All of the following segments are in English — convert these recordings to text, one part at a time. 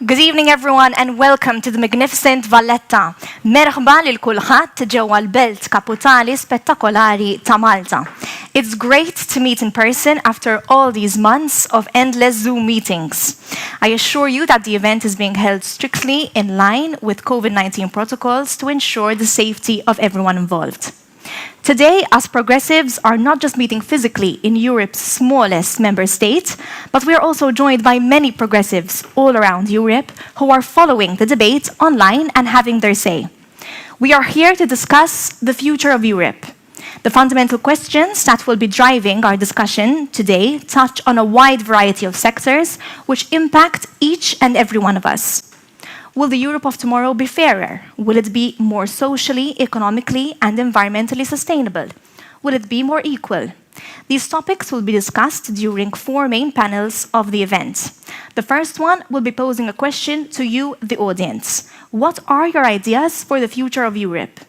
Good evening everyone and welcome to the magnificent Valletta. Merħba lil kulħadd ġewwa l-belt kapitali spettakolari ta' Malta. It's great to meet in person after all these months of endless Zoom meetings. I assure you that the event is being held strictly in line with COVID-19 protocols to ensure the safety of everyone involved. Today, us progressives are not just meeting physically in Europe's smallest member state, but we are also joined by many progressives all around Europe who are following the debate online and having their say. We are here to discuss the future of Europe. The fundamental questions that will be driving our discussion today touch on a wide variety of sectors which impact each and every one of us. Will the Europe of tomorrow be fairer? Will it be more socially, economically, and environmentally sustainable? Will it be more equal? These topics will be discussed during 4 main panels of the event. The first one will be posing a question to you, the audience. What are your ideas for the future of Europe?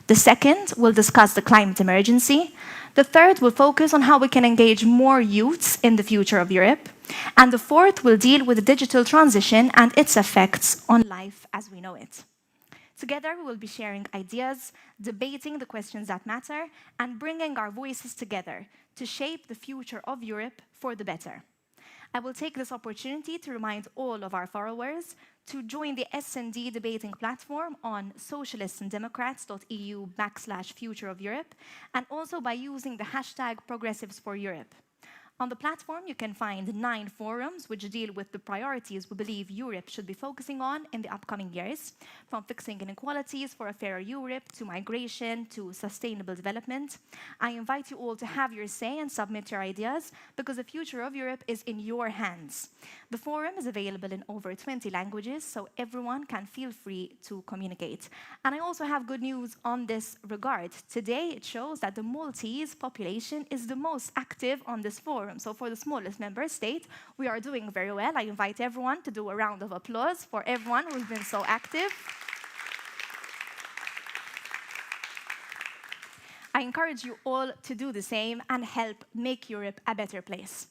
The second will discuss the climate emergency. The third will focus on how we can engage more youths in the future of Europe. And the fourth will deal with the digital transition and its effects on life as we know it. Together, we will be sharing ideas, debating the questions that matter, and bringing our voices together to shape the future of Europe for the better. I will take this opportunity to remind all of our followers to join the S&D debating platform on socialistsandemocrats.eu/Future of Europe, and also by using the hashtag #ProgressiveSforEurope. On the platform, you can find 9 forums which deal with the priorities we believe Europe should be focusing on in the upcoming years, from fixing inequalities for a fairer Europe to migration to sustainable development. I invite you all to have your say and submit your ideas because the future of Europe is in your hands. The forum is available in over 20 languages, so everyone can feel free to communicate. And I also have good news on this regard. Today, it shows that the Maltese population is the most active on this forum. So for the smallest member state, we are doing very well. I invite everyone to do a round of applause for everyone who's been so active. I encourage you all to do the same and help make Europe a better place.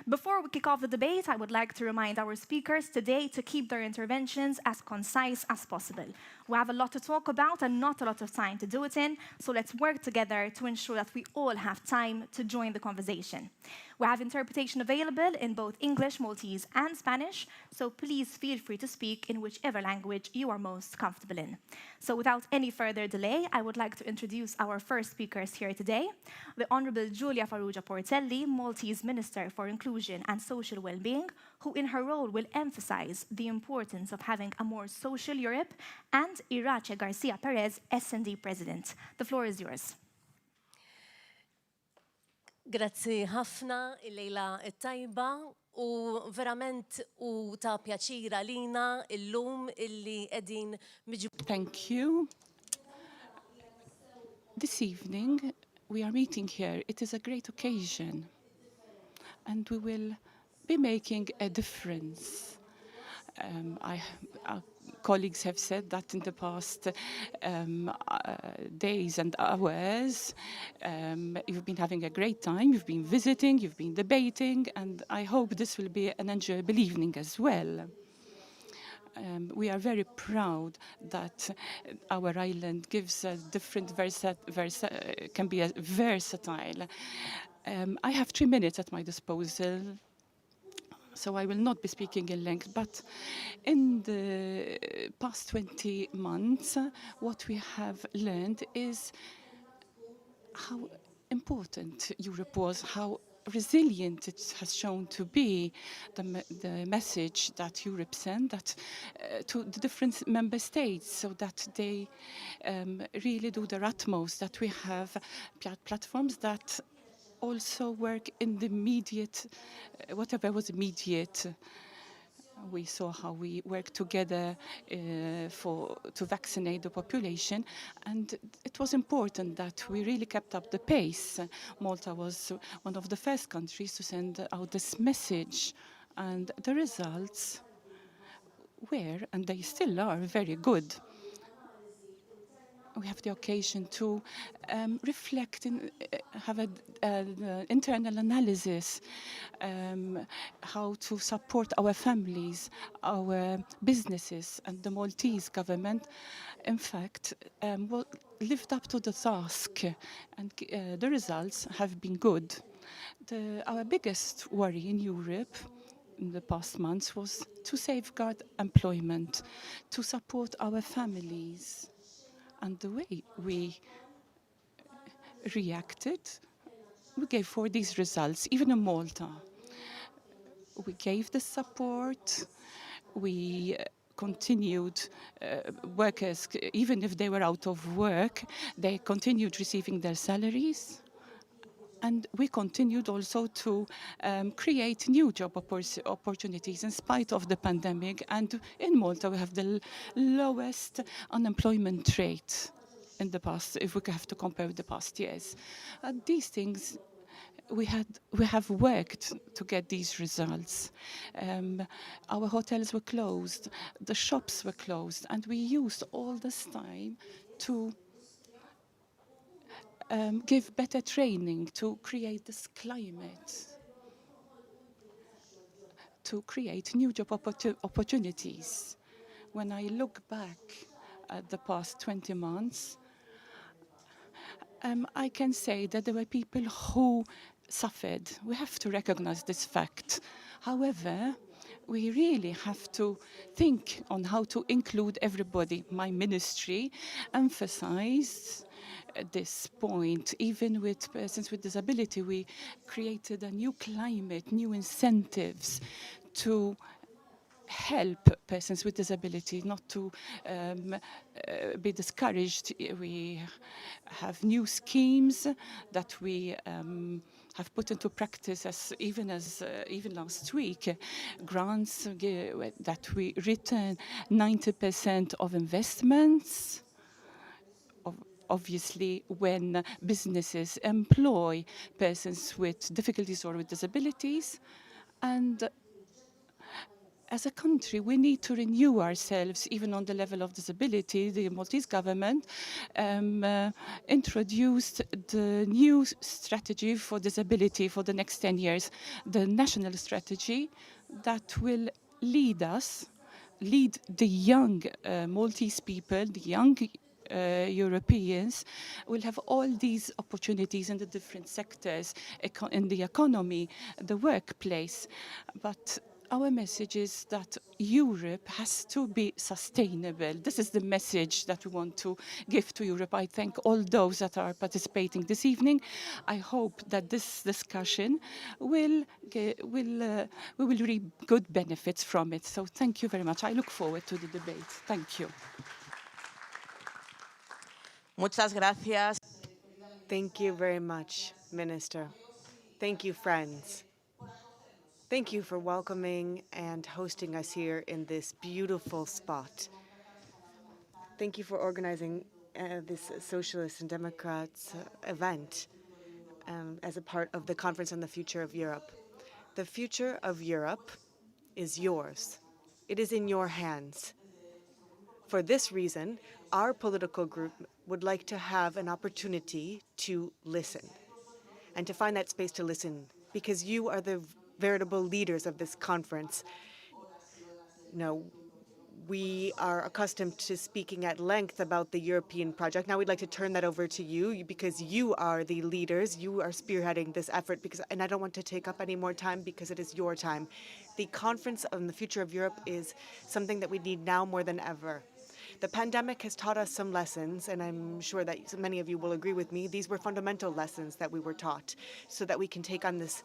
Before we kick off the debate, I would like to remind our speakers today to keep their interventions as concise as possible. We have a lot to talk about and not a lot of time to do it in, so let's work together to ensure that we all have time to join the conversation. We have interpretation available in both English, Maltese, and Spanish, so please feel free to speak in whichever language you are most comfortable in. So without any further delay, I would like to introduce our first speakers here today, the Honourable Giulia Farrugia Portelli, Maltese Minister for Inclusion and Social Wellbeing, who in her role will emphasize the importance of having a more social Europe, and Irache Garcia Perez, S&D President. The floor is yours. Grazzi ħafna il-lejla tajba u verament u ta' pjaċira lina illum illi qegħdin miġu. Thank you. This evening we are meeting here. It is a great occasion and we will be making a difference. Our colleagues have said that in the past days and hours, you've been having a great time, you've been visiting, you've been debating, and I hope this will be an enjoyable evening as well. We are very proud that our island gives a different can be versatile. I have 3 minutes at my disposal, so I will not be speaking in length, but in the past 20 months, what we have learned is how important Europe was, how resilient it has shown to be, the message that Europe sent to the different member states, so that they really do their utmost, that we have platforms that also work in the immediate, whatever was immediate. We saw how we worked together to vaccinate the population, and it was important that we really kept up the pace. Malta was one of the first countries to send out this message, and the results were, and they still are, very good. we have the occasion to reflect and have an internal analysis, how to support our families, our businesses, and the Maltese government, in fact, lived up to the task, and the results have been good. Our biggest worry in Europe in the past months was to safeguard employment, to support our families. And the way we reacted, we gave for these results, even in Malta. We gave the support, we continued workers, even if they were out of work, they continued receiving their salaries. And we continued also to create new job opportunities in spite of the pandemic. And in Malta, we have the lowest unemployment rate in the past, if we have to compare with the past years. These things, we have worked to get these results. Our hotels were closed, the shops were closed, and we used all this time to give better training, to create this climate, to create new job opportunities. When I look back at the past 20 months, I can say that there were people who suffered. We have to recognize this fact. However, we really have to think on how to include everybody. My ministry emphasized this point. Even with persons with disability, we created a new climate, new incentives to help persons with disability, not to be discouraged. We have new schemes that we have put into practice even last week, grants that we return 90% of investments. Obviously, when businesses employ persons with difficulties or with disabilities, and as a country, we need to renew ourselves, even on the level of disability. The Maltese government introduced the new strategy for disability for the next 10 years, the national strategy that will lead the young Maltese people, the young Europeans will have all these opportunities in the different sectors, in the economy, the workplace. But our message is that Europe has to be sustainable. This is the message that we want to give to Europe. I thank all those that are participating this evening. I hope that this discussion we will reap good benefits from it. So thank you very much. I look forward to the debate. Thank you. Muchas gracias. Thank you very much, Minister. Thank you, friends. Thank you for welcoming and hosting us here in this beautiful spot. Thank you for organizing this Socialists and Democrats event as a part of the Conference on the Future of Europe. The future of Europe is yours. It is in your hands. For this reason, our political group would like to have an opportunity to listen and to find that space to listen, because you are the veritable leaders of this conference. We are accustomed to speaking at length about the European project. Now we'd like to turn that over to you, because you are the leaders. You are spearheading this effort, and I don't want to take up any more time because it is your time. The Conference on the Future of Europe is something that we need now more than ever. The pandemic has taught us some lessons, and I'm sure that many of you will agree with me. These were fundamental lessons that we were taught so that we can take on this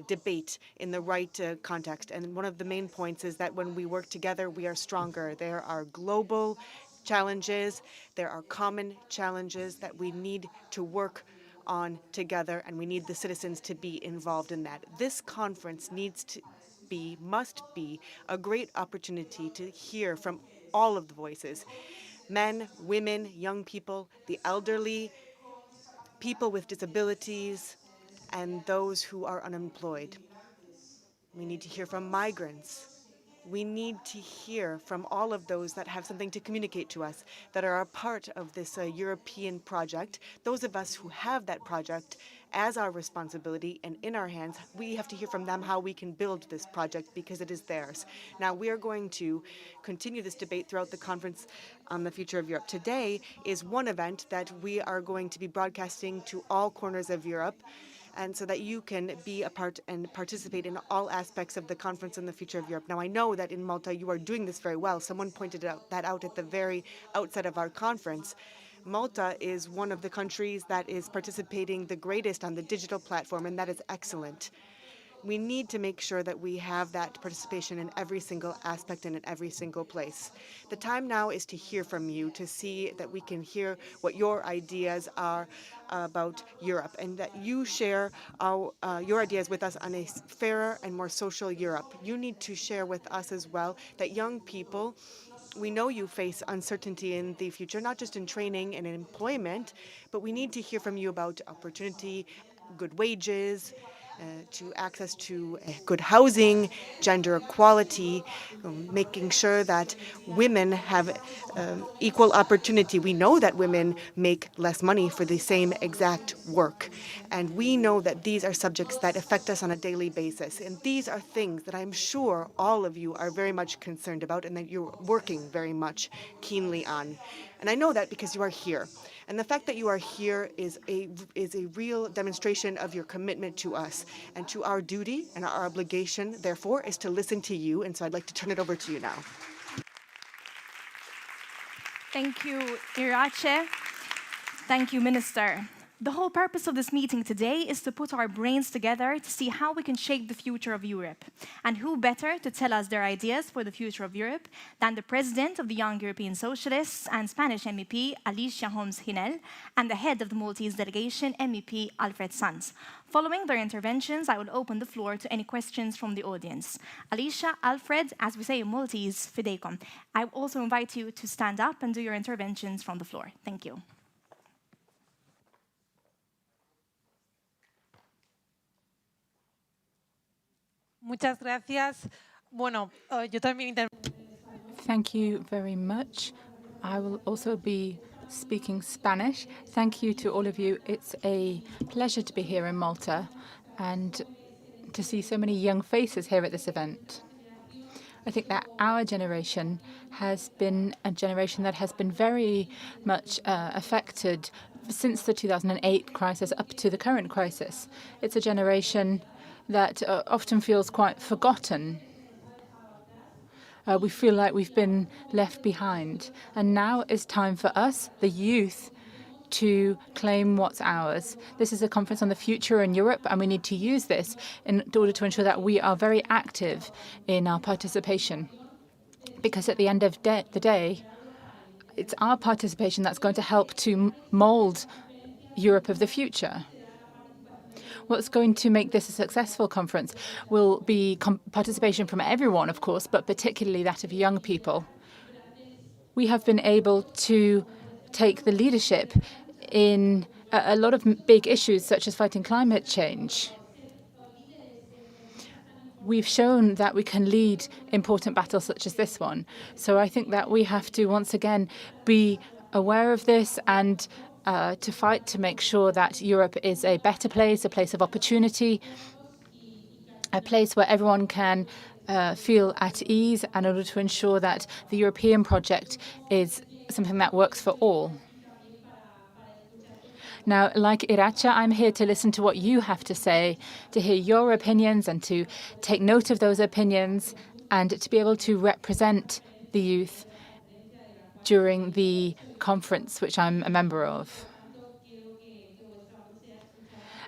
debate in the right context. And one of the main points is that when we work together, we are stronger. There are global challenges, there are common challenges that we need to work on together, and we need the citizens to be involved in that. This conference must be a great opportunity to hear from all of the voices: men, women, young people, the elderly, people with disabilities, and those who are unemployed. We need to hear from migrants, We need to hear from all of those that have something to communicate to us, that are a part of this European project. Those of us who have that project as our responsibility and in our hands, we have to hear from them how we can build this project because it is theirs. Now, we are going to continue this debate throughout the conference on the future of Europe. Today is one event that we are going to be broadcasting to all corners of Europe, and so that you can be a part and participate in all aspects of the conference on the future of Europe. Now, I know that in Malta you are doing this very well. Someone pointed that out at the very outset of our conference. Malta is one of the countries that is participating the greatest on the digital platform, and that is excellent. We need to make sure that we have that participation in every single aspect and in every single place. The time now is to hear from you, to see that we can hear what your ideas are about Europe, and that you share your ideas with us on a fairer and more social Europe. You need to share with us as well that young people, we know you face uncertainty in the future, not just in training and in employment, but we need to hear from you about opportunity, good wages, to access to good housing, gender equality, making sure that women have equal opportunity. We know that women make less money for the same exact work, and we know that these are subjects that affect us on a daily basis. And these are things that I'm sure all of you are very much concerned about and that you're working very much keenly on. And I know that because you are here. And the fact that you are here is a real demonstration of your commitment to us and to our duty, and our obligation, therefore, is to listen to you. And so I'd like to turn it over to you now. Thank you, Irache. Thank you, Minister. The whole purpose of this meeting today is to put our brains together to see how we can shape the future of Europe. And who better to tell us their ideas for the future of Europe than the President of the Young European Socialists and Spanish MEP, Alicia Holmes-Hinel, and the head of the Maltese delegation, MEP Alfred Sanz. Following their interventions, I will open the floor to any questions from the audience. Alicia, Alfred, as we say in Maltese, fideikom. I also invite you to stand up and do your interventions from the floor. Thank you. Muchas gracias. Bueno, yo también Thank you very much. I will also be speaking Spanish. Thank you to all of you. It's a pleasure to be here in Malta and to see so many young faces here at this event. I think that our generation has been a generation that has been very much affected since the 2008 crisis up to the current crisis. It's a generation that often feels quite forgotten. We feel like we've been left behind. And now is time for us, the youth, to claim what's ours. This is a conference on the future in Europe, and we need to use this in order to ensure that we are very active in our participation. Because at the end of the day, it's our participation that's going to help to mold Europe of the future. What's going to make this a successful conference will be participation from everyone, of course, but particularly that of young people. We have been able to take the leadership in a lot of big issues, such as fighting climate change. We've shown that we can lead important battles such as this one. So I think that we have to once again be aware of this and to fight to make sure that Europe is a better place, a place of opportunity, a place where everyone can feel at ease in order to ensure that the European project is something that works for all. Now, like Irache, I'm here to listen to what you have to say, to hear your opinions and to take note of those opinions and to be able to represent the youth during the conference, which I'm a member of.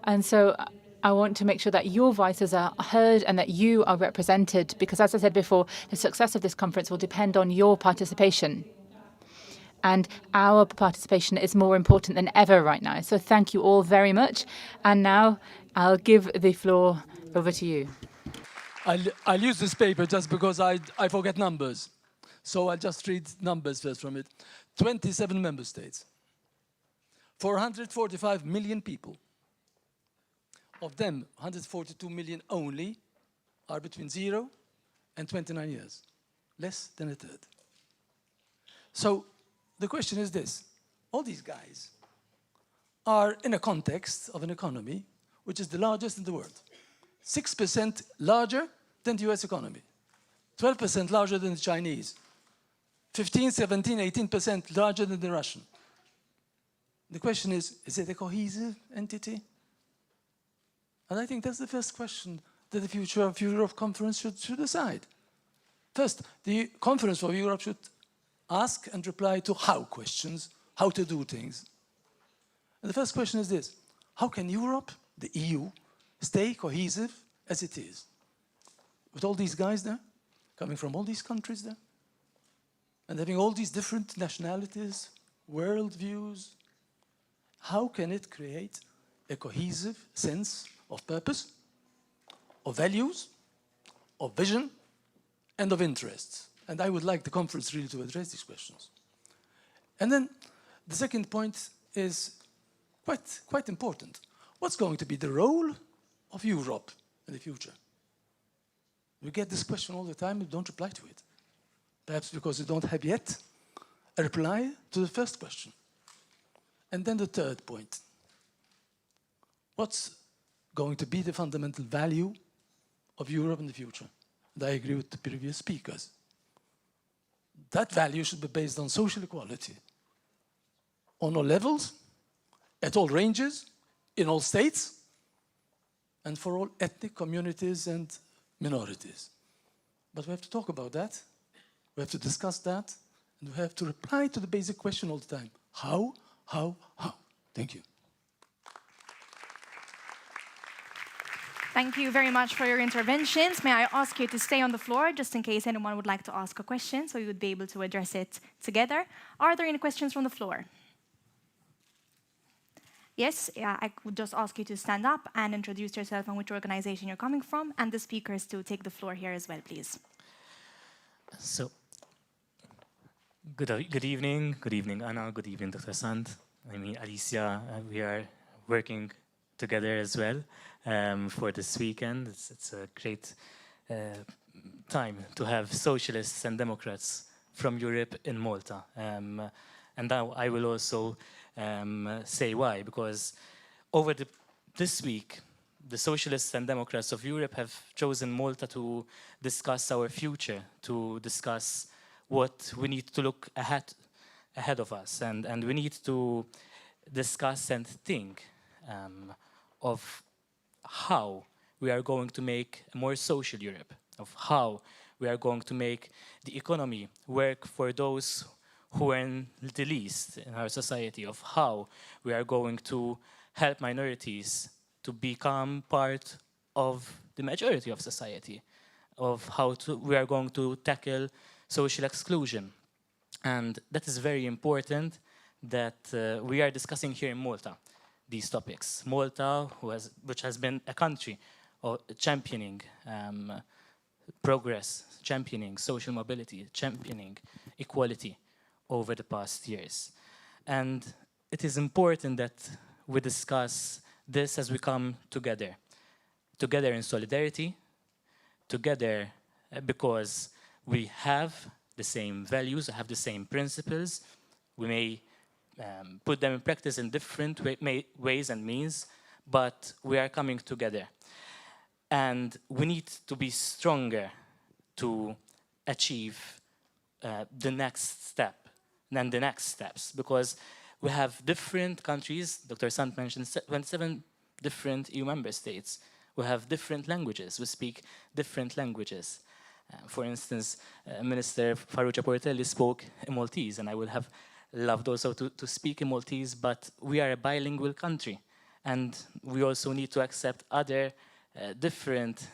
And so I want to make sure that your voices are heard and that you are represented, because as I said before, the success of this conference will depend on your participation. And our participation is more important than ever right now. So thank you all very much. And now I'll give the floor over to you. I'll use this paper just because I forget numbers. So I'll just read numbers first from it. 27 member states, 445 million people. Of them, 142 million only are between 0 and 29 years. Less than a third. So the question is this. All these guys are in a context of an economy which is the largest in the world. 6% larger than the US economy. 12% larger than the Chinese. 15, 17, 18% larger than the Russian. The question is it a cohesive entity? And I think that's the first question that the Future of Europe conference should decide. First, the Conference of Europe should ask and reply to how questions, how to do things. And the first question is this: how can Europe, the EU, stay cohesive as it is? With all these guys there, coming from all these countries there, and having all these different nationalities, worldviews, how can it create a cohesive sense of purpose, of values, of vision, and of interests? And I would like the conference really to address these questions. And then the second point is quite important. What's going to be the role of Europe in the future? We get this question all the time, and don't reply to it. Perhaps because you don't have yet a reply to the first question. And then the third point. What's going to be the fundamental value of Europe in the future? And I agree with the previous speakers. That value should be based on social equality, on all levels, at all ranges, in all states, and for all ethnic communities and minorities. But we have to talk about that, we have to discuss that, and we have to reply to the basic question all the time. How? Thank you. Thank you very much for your interventions. May I ask you to stay on the floor just in case anyone would like to ask a question so you would be able to address it together. Are there any questions from the floor? Yes, I would just ask you to stand up and introduce yourself and which organization you're coming from, and the speakers to take the floor here as well, please. So, good evening, Anna, good evening, Dr. Sand. I mean, Alicia, we are working together as well for this weekend. It's a great time to have socialists and Democrats from Europe in Malta. And now I will also say why, because over this week, the Socialists and Democrats of Europe have chosen Malta to discuss our future, to discuss what we need to look ahead of us, and we need to discuss and think of how we are going to make a more social Europe, of how we are going to make the economy work for those who earn the least in our society, of how we are going to help minorities to become part of the majority of society, of how we are going to tackle social exclusion. And that is very important that we are discussing here in Malta these topics. Malta, which has been a country championing progress, championing social mobility, championing equality over the past years. And it is important that we discuss this as we come together in solidarity, together because we have the same values, have the same principles. We may put them in practice in different ways and means, but we are coming together. And we need to be stronger to achieve the next step than the next steps, because we have different countries. Dr. Sant mentioned 27 different EU member states. We have different languages. We speak different languages. For instance, Minister Farrugia Portelli spoke in Maltese, and I would have loved also to speak in Maltese, but we are a bilingual country, and we also need to accept other different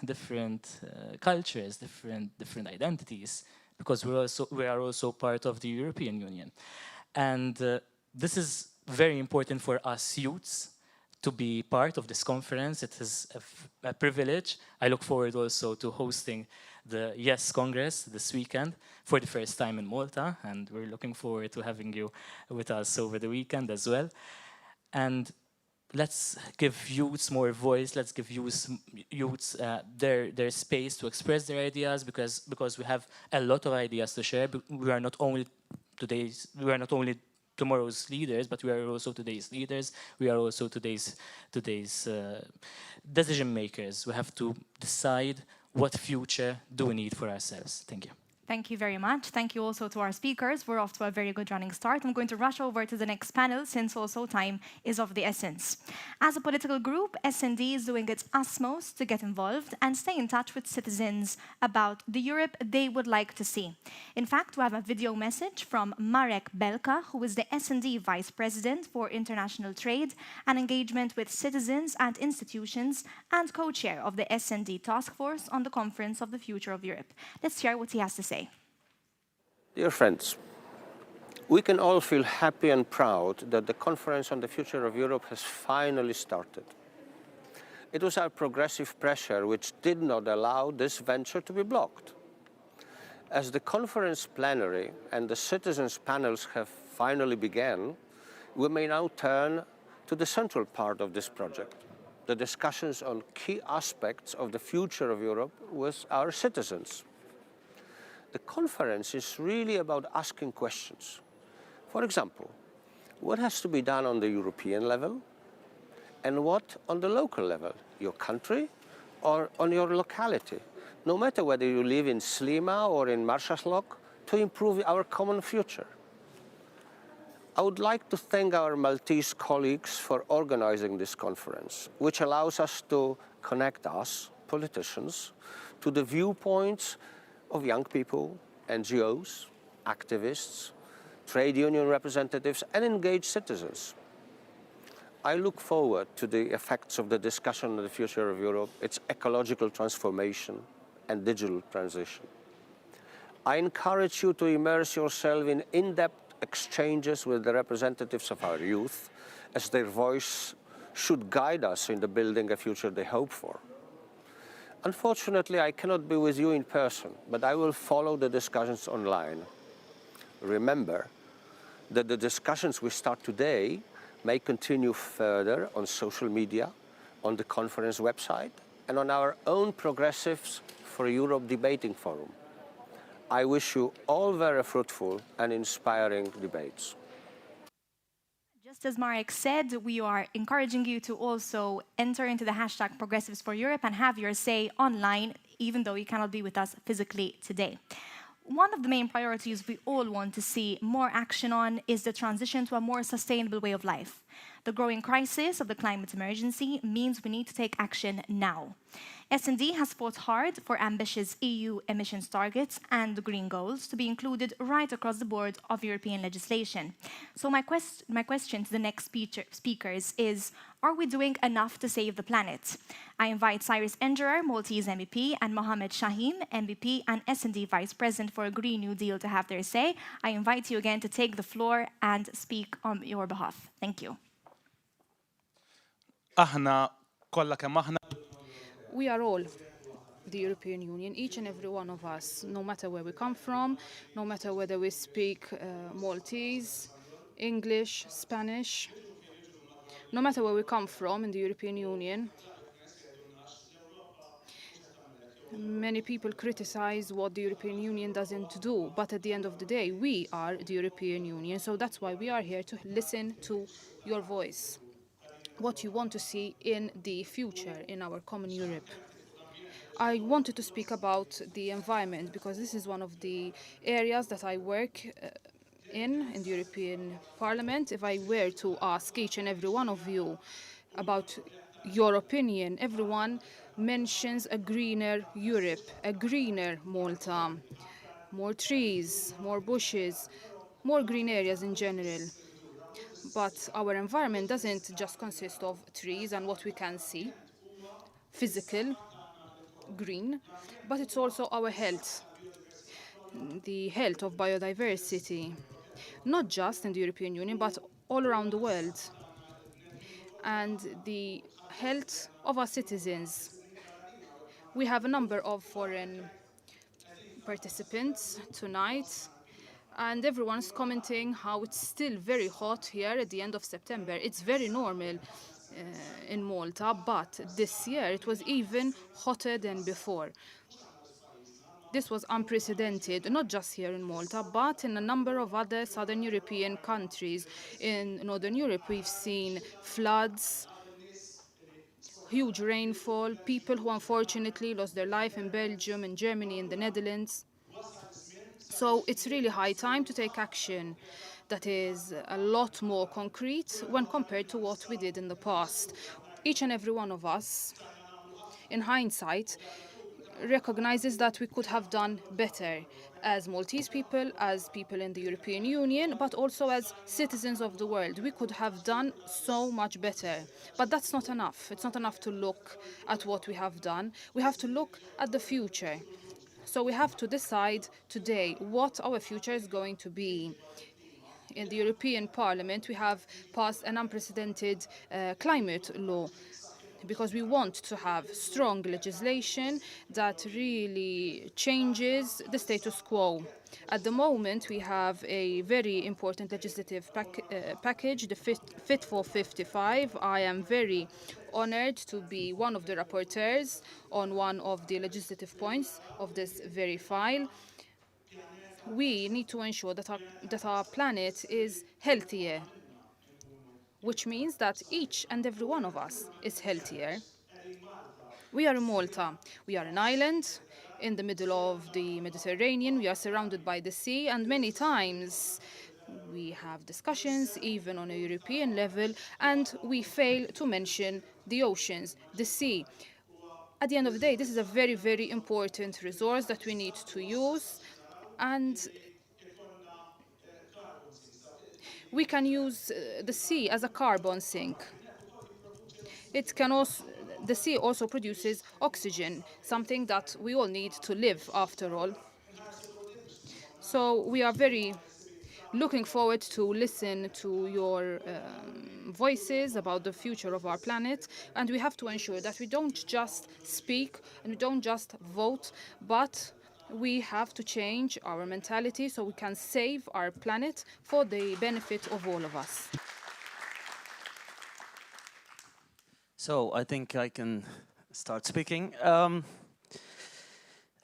cultures, different identities, because we are also part of the European Union. And this is very important for us youths to be part of this conference. It is a privilege. I look forward also to hosting the Yes Congress this weekend for the first time in Malta, and we're looking forward to having you with us over the weekend as well. And let's give youths more voice. Let's give youths their space to express their ideas, because we have a lot of ideas to share. We are not only tomorrow's leaders, but we are also today's leaders. We are also today's decision makers. We have to decide what future do we need for ourselves. Thank you. Thank you very much. Thank you also to our speakers. We're off to a very good running start. I'm going to rush over to the next panel since also time is of the essence. As a political group, SND is doing its utmost to get involved and stay in touch with citizens about the Europe they would like to see. In fact, we have a video message from Marek Belka, who is the SND Vice President for International Trade and Engagement with Citizens and Institutions and co-chair of the SND Task Force on the Conference of the Future of Europe. Let's hear what he has to say. Dear friends, we can all feel happy and proud that the Conference on the Future of Europe has finally started. It was our progressive pressure which did not allow this venture to be blocked. As the conference plenary and the citizens' panels have finally begun, we may now turn to the central part of this project, the discussions on key aspects of the future of Europe with our citizens. The conference is really about asking questions. For example, what has to be done on the European level and what on the local level, your country or on your locality, no matter whether you live in Slima or in Marshallock, to improve our common future. I would like to thank our Maltese colleagues for organizing this conference, which allows us to connect us, politicians, to the viewpoints of young people, NGOs, activists, trade union representatives, and engaged citizens. I look forward to the effects of the discussion on the future of Europe, its ecological transformation and digital transition. I encourage you to immerse yourself in in-depth exchanges with the representatives of our youth, as their voice should guide us in the building a future they hope for. Unfortunately, I cannot be with you in person, but I will follow the discussions online. Remember that the discussions we start today may continue further on social media, on the conference website, and on our own Progressives for Europe debating forum. I wish you all very fruitful and inspiring debates. Just as Marek said, we are encouraging you to also enter into the hashtag Progressives for Europe and have your say online, even though you cannot be with us physically today. One of the main priorities we all want to see more action on is the transition to a more sustainable way of life. The growing crisis of the climate emergency means we need to take action now. S&D has fought hard for ambitious EU emissions targets and green goals to be included right across the board of European legislation. So my question to the next speakers is, are we doing enough to save the planet? I invite Cyrus Engerer, Maltese MEP, and Mohamed Shaheen, MEP and S&D Vice President for a Green New Deal to have their say. I invite you again to take the floor and speak on your behalf. Thank you. We are all the European Union, each and every one of us, no matter where we come from, no matter whether we speak Maltese, English, Spanish, no matter where we come from in the European Union. Many people criticize what the European Union doesn't do, but at the end of the day, we are the European Union, so that's why we are here to listen to your voice, what you want to see in the future in our common Europe. I wanted to speak about the environment because this is one of the areas that I work in the European Parliament. If I were to ask each and every one of you about your opinion, everyone mentions a greener Europe, a greener Malta, more trees, more bushes, more green areas in general. But our environment doesn't just consist of trees and what we can see, physical, green, but it's also our health, the health of biodiversity, not just in the European Union, but all around the world, and the health of our citizens. We have a number of foreign participants tonight, and everyone's commenting how it's still very hot here at the end of September. It's very normal. in Malta, but this year it was even hotter than before. This was unprecedented, not just here in Malta, but in a number of other southern European countries. In Northern Europe, we've seen floods, huge rainfall, people who unfortunately lost their life in Belgium, in Germany, in the Netherlands. So it's really high time to take action that is a lot more concrete when compared to what we did in the past. Each and every one of us, in hindsight, recognizes that we could have done better as Maltese people, as people in the European Union, but also as citizens of the world. We could have done so much better. But that's not enough. It's not enough to look at what we have done. We have to look at the future. So we have to decide today what our future is going to be. In the European Parliament, we have passed an unprecedented climate law because we want to have strong legislation that really changes the status quo. At the moment, we have a very important legislative package, the Fit for 55. I am very honored to be one of the rapporteurs on one of the legislative points of this very file. We need to ensure that our planet is healthier, which means that each and every one of us is healthier. We are in Malta. We are an island in the middle of the Mediterranean. We are surrounded by the sea, and many times we have discussions, even on a European level, and we fail to mention the oceans, the sea. At the end of the day, this is a very, very important resource that we need to use, and we can use the sea as a carbon sink. It can also, the sea also produces oxygen, something that we all need to live after all. So we are very looking forward to listen to your voices about the future of our planet, and we have to ensure that we don't just speak and we don't just vote, but we have to change our mentality so we can save our planet for the benefit of all of us. So I think I can start speaking.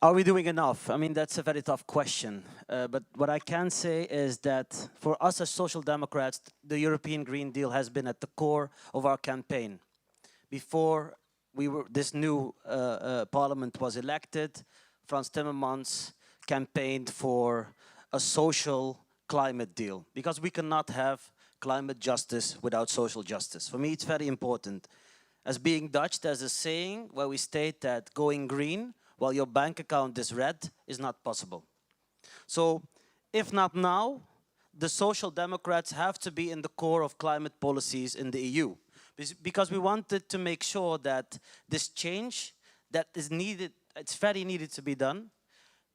Are we doing enough? I mean, that's a very tough question. But what I can say is that for us as Social Democrats, the European Green Deal has been at the core of our campaign. Before this new parliament was elected, Frans Timmermans campaigned for a social climate deal, because we cannot have climate justice without social justice. For me, it's very important. As being Dutch, there's a saying where we state that going green while your bank account is red is not possible. So if not now, the Social Democrats have to be in the core of climate policies in the EU, because we wanted to make sure that this change that is needed, it's very needed to be done.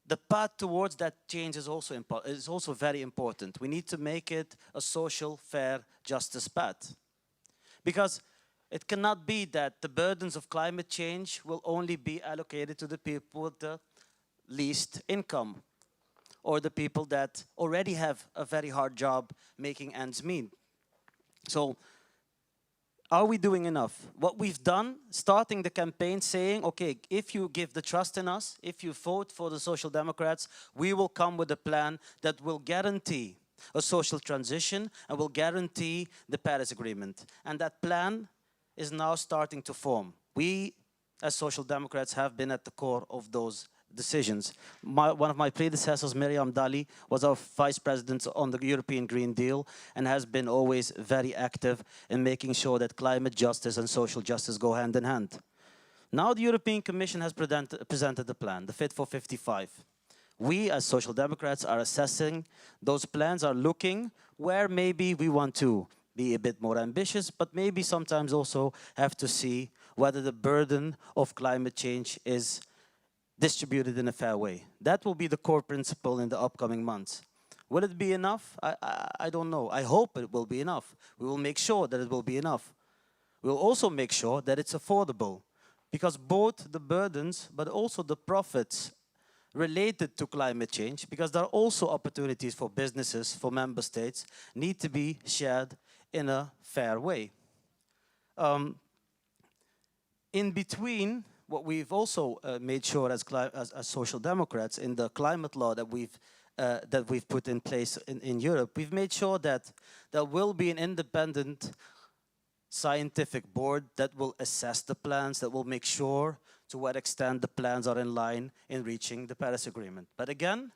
The path towards that change is also very important. We need to make it a social, fair, justice path. Because it cannot be that the burdens of climate change will only be allocated to the people with the least income, or the people that already have a very hard job making ends meet. So, are we doing enough? What we've done, starting the campaign saying, okay, if you give the trust in us, if you vote for the Social Democrats, we will come with a plan that will guarantee a social transition and will guarantee the Paris Agreement. And that plan is now starting to form. We, as Social Democrats, have been at the core of those decisions. One of my predecessors, Miriam Dalli, was our vice president on the European Green Deal and has been always very active in making sure that climate justice and social justice go hand in hand. Now the European Commission has presented the plan, the Fit for 55. We, as Social Democrats, are assessing those plans, are looking where maybe we want to be a bit more ambitious, but maybe sometimes also have to see whether the burden of climate change is distributed in a fair way. That will be the core principle in the upcoming months. Will it be enough? I don't know. I hope it will be enough. We will make sure that it will be enough. We will also make sure that it's affordable, because both the burdens but also the profits related to climate change, because there are also opportunities for businesses, for member states, need to be shared in a fair way. In between, what we've also made sure as social democrats in the climate law that we've put in place in Europe, we've made sure that there will be an independent scientific board that will assess the plans, that will make sure to what extent the plans are in line in reaching the Paris Agreement. But again,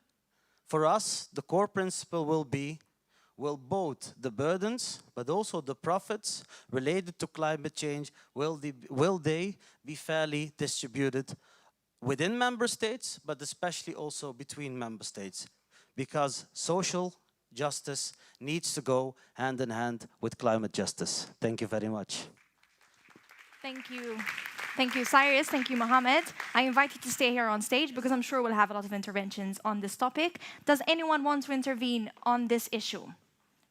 for us, the core principle will both the burdens, but also the profits related to climate change, will they be fairly distributed within member states, but especially also between member states? Because social justice needs to go hand in hand with climate justice. Thank you very much. Thank you. Thank you, Cyrus. Thank you, Mohammed. I invite you to stay here on stage because I'm sure we'll have a lot of interventions on this topic. Does anyone want to intervene on this issue?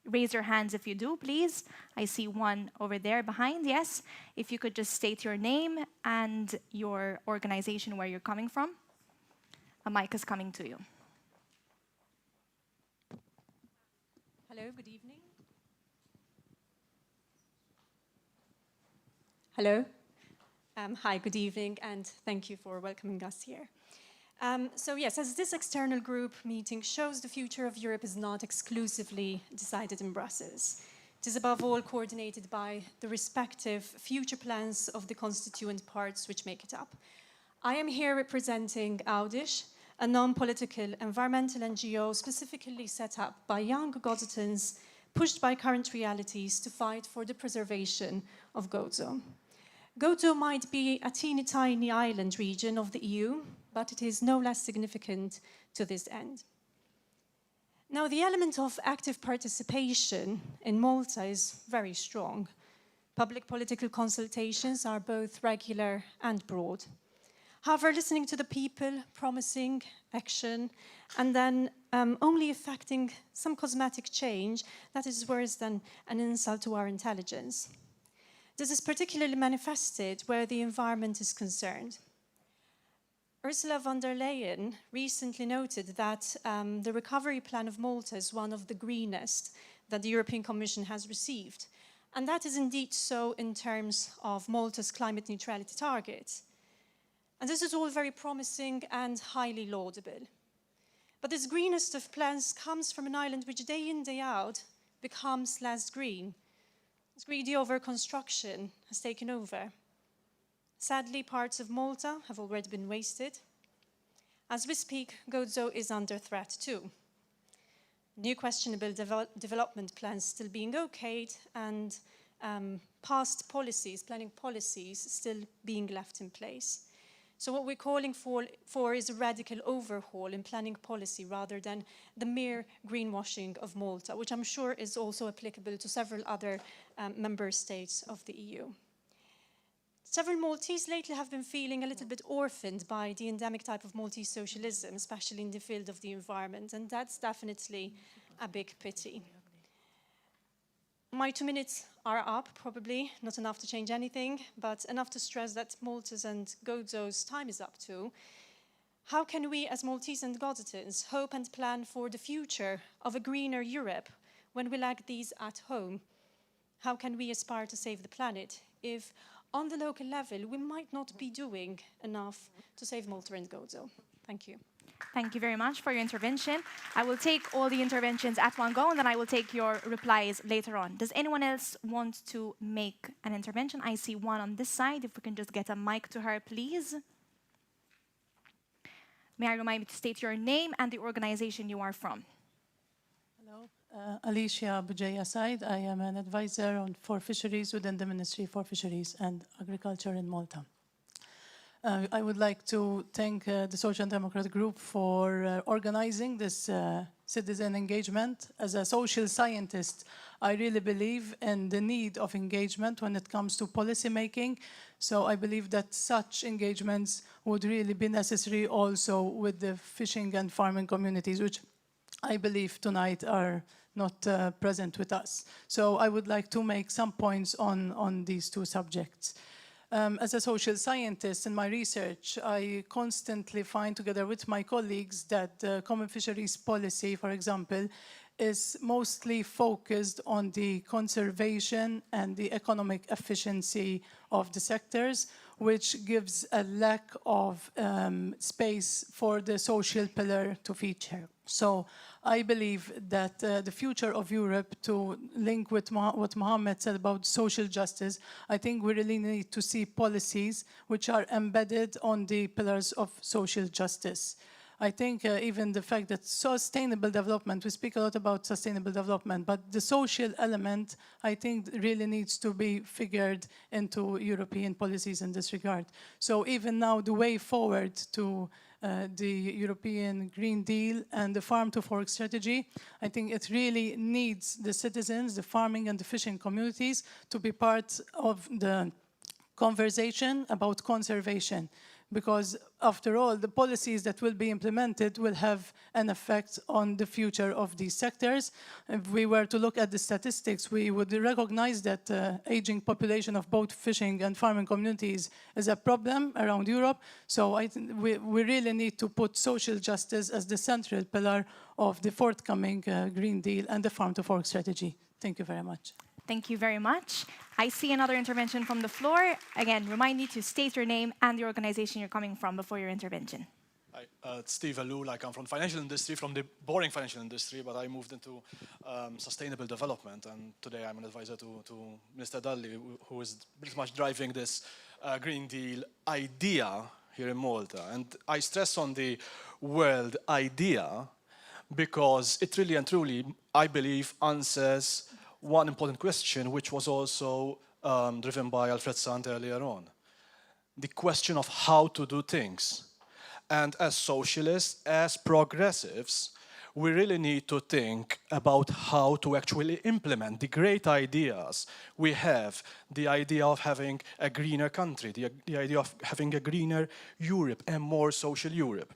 Raise your hands if you do, please. I see one over there behind, yes. If you could just state your name and your organization where you're coming from. A mic is coming to you. Hello, good evening. Hello. Hi, good evening, and thank you for welcoming us here. So yes, as this external group meeting shows, the future of Europe is not exclusively decided in Brussels. It is above all coordinated by the respective future plans of the constituent parts which make it up. I am here representing Audish, a non-political environmental NGO specifically set up by young Gozatans pushed by current realities to fight for the preservation of Gozo. Gozo might be a teeny tiny island region of the EU, but it is no less significant to this end. Now, the element of active participation in Malta is very strong. Public political consultations are both regular and broad. However, listening to the people, promising action, and then only effecting some cosmetic change, that is worse than an insult to our intelligence. This is particularly manifested where the environment is concerned. Ursula von der Leyen recently noted that the recovery plan of Malta is one of the greenest that the European Commission has received. And that is indeed so in terms of Malta's climate neutrality targets. And this is all very promising and highly laudable. But this greenest of plans comes from an island which day in, day out becomes less green. This greedy over-construction has taken over. Sadly, parts of Malta have already been wasted. As we speak, Gozo is under threat too. New questionable development plans still being okayed and past policies, planning policies, still being left in place. So what we're calling for is a radical overhaul in planning policy rather than the mere greenwashing of Malta, which I'm sure is also applicable to several other member states of the EU. Several Maltese lately have been feeling a little bit orphaned by the endemic type of Maltese socialism, especially in the field of the environment, and that's definitely a big pity. My 2 minutes are up, probably, not enough to change anything, but enough to stress that Malta's and Gozo's time is up too. How can we as Maltese and Gozatans hope and plan for the future of a greener Europe when we lack these at home? How can we aspire to save the planet if on the local level we might not be doing enough to save Malta and Gozo? Thank you. Thank you very much for your intervention. I will take all the interventions at one go, and then I will take your replies later on. Does anyone else want to make an intervention? I see one on this side. If we can just get a mic to her, please. May I remind you to state your name and the organization you are from? Hello, Alicia Bujeya Said. I am an advisor for fisheries within the Ministry for Fisheries and Agriculture in Malta. I would like to thank the Social Democrat Group for organizing this citizen engagement. As a social scientist, I really believe in the need of engagement when it comes to policy making. So I believe that such engagements would really be necessary also with the fishing and farming communities, which I believe tonight are not present with us. So I would like to make some points on these two subjects. As a social scientist in my research, I constantly find together with my colleagues that common fisheries policy, for example, is mostly focused on the conservation and the economic efficiency of the sectors, which gives a lack of space for the social pillar to feature. So I believe that the future of Europe, to link with what Mohammed said about social justice, I think we really need to see policies which are embedded on the pillars of social justice. I think even the fact that sustainable development, we speak a lot about sustainable development, but the social element, I think, really needs to be figured into European policies in this regard. So even now, the way forward to the European Green Deal and the farm-to-fork strategy, I think it really needs the citizens, the farming and the fishing communities to be part of the conversation about conservation. Because after all, the policies that will be implemented will have an effect on the future of these sectors. If we were to look at the statistics, we would recognize that the aging population of both fishing and farming communities is a problem around Europe. So I think we really need to put social justice as the central pillar of the forthcoming Green Deal and the farm-to-fork strategy. Thank you very much. Thank you very much. I see another intervention from the floor. Again, remind you to state your name and the organization you're coming from before your intervention. Hi, it's Steve Alul. I come from the financial industry, from the boring financial industry, but I moved into sustainable development. And today I'm an advisor to Mr. Dalli, who is pretty much driving this Green Deal idea here in Malta. And I stress on the word idea because it really and truly, I believe, answers one important question, which was also driven by Alfred Sant earlier on. The question of how to do things. And as socialists, as progressives, we really need to think about how to actually implement the great ideas we have. The idea of having a greener country, the idea of having a greener Europe, a more social Europe.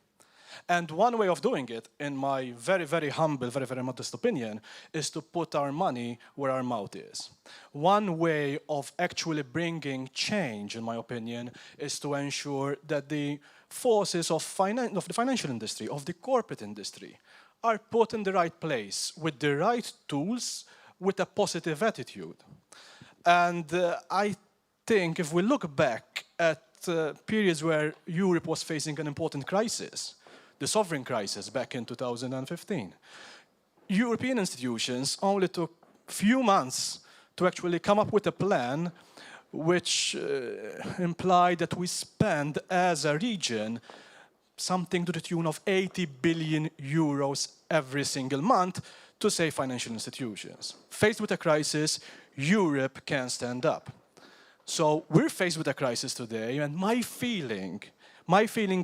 And one way of doing it, in my very, very humble, very, very modest opinion, is to put our money where our mouth is. One way of actually bringing change, in my opinion, is to ensure that the forces of the financial industry, of the corporate industry, are put in the right place, with the right tools, with a positive attitude. And I think if we look back at periods where Europe was facing an important crisis, the sovereign crisis back in 2015. European institutions only took a few months to actually come up with a plan which implied that we spend as a region something to the tune of 80 billion euros every single month to save financial institutions. Faced with a crisis, Europe can stand up. So we're faced with a crisis today, and my feeling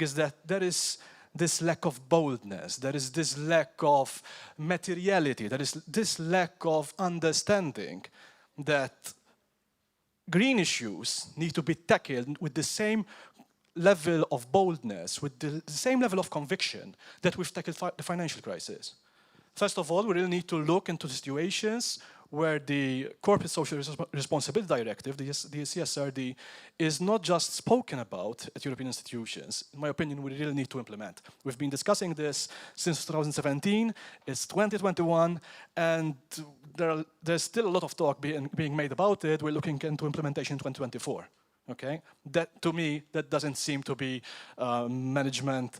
is that there is this lack of boldness, there is this lack of materiality, there is this lack of understanding that green issues need to be tackled with the same level of boldness, with the same level of conviction that we've tackled the financial crisis. First of all, we really need to look into situations where the Corporate Social Responsibility Directive, the CSRD, is not just spoken about at European institutions. In my opinion, we really need to implement. We've been discussing this since 2017, it's 2021, and there's still a lot of talk being made about it. We're looking into implementation in 2024. Okay, that to me, that doesn't seem to be managing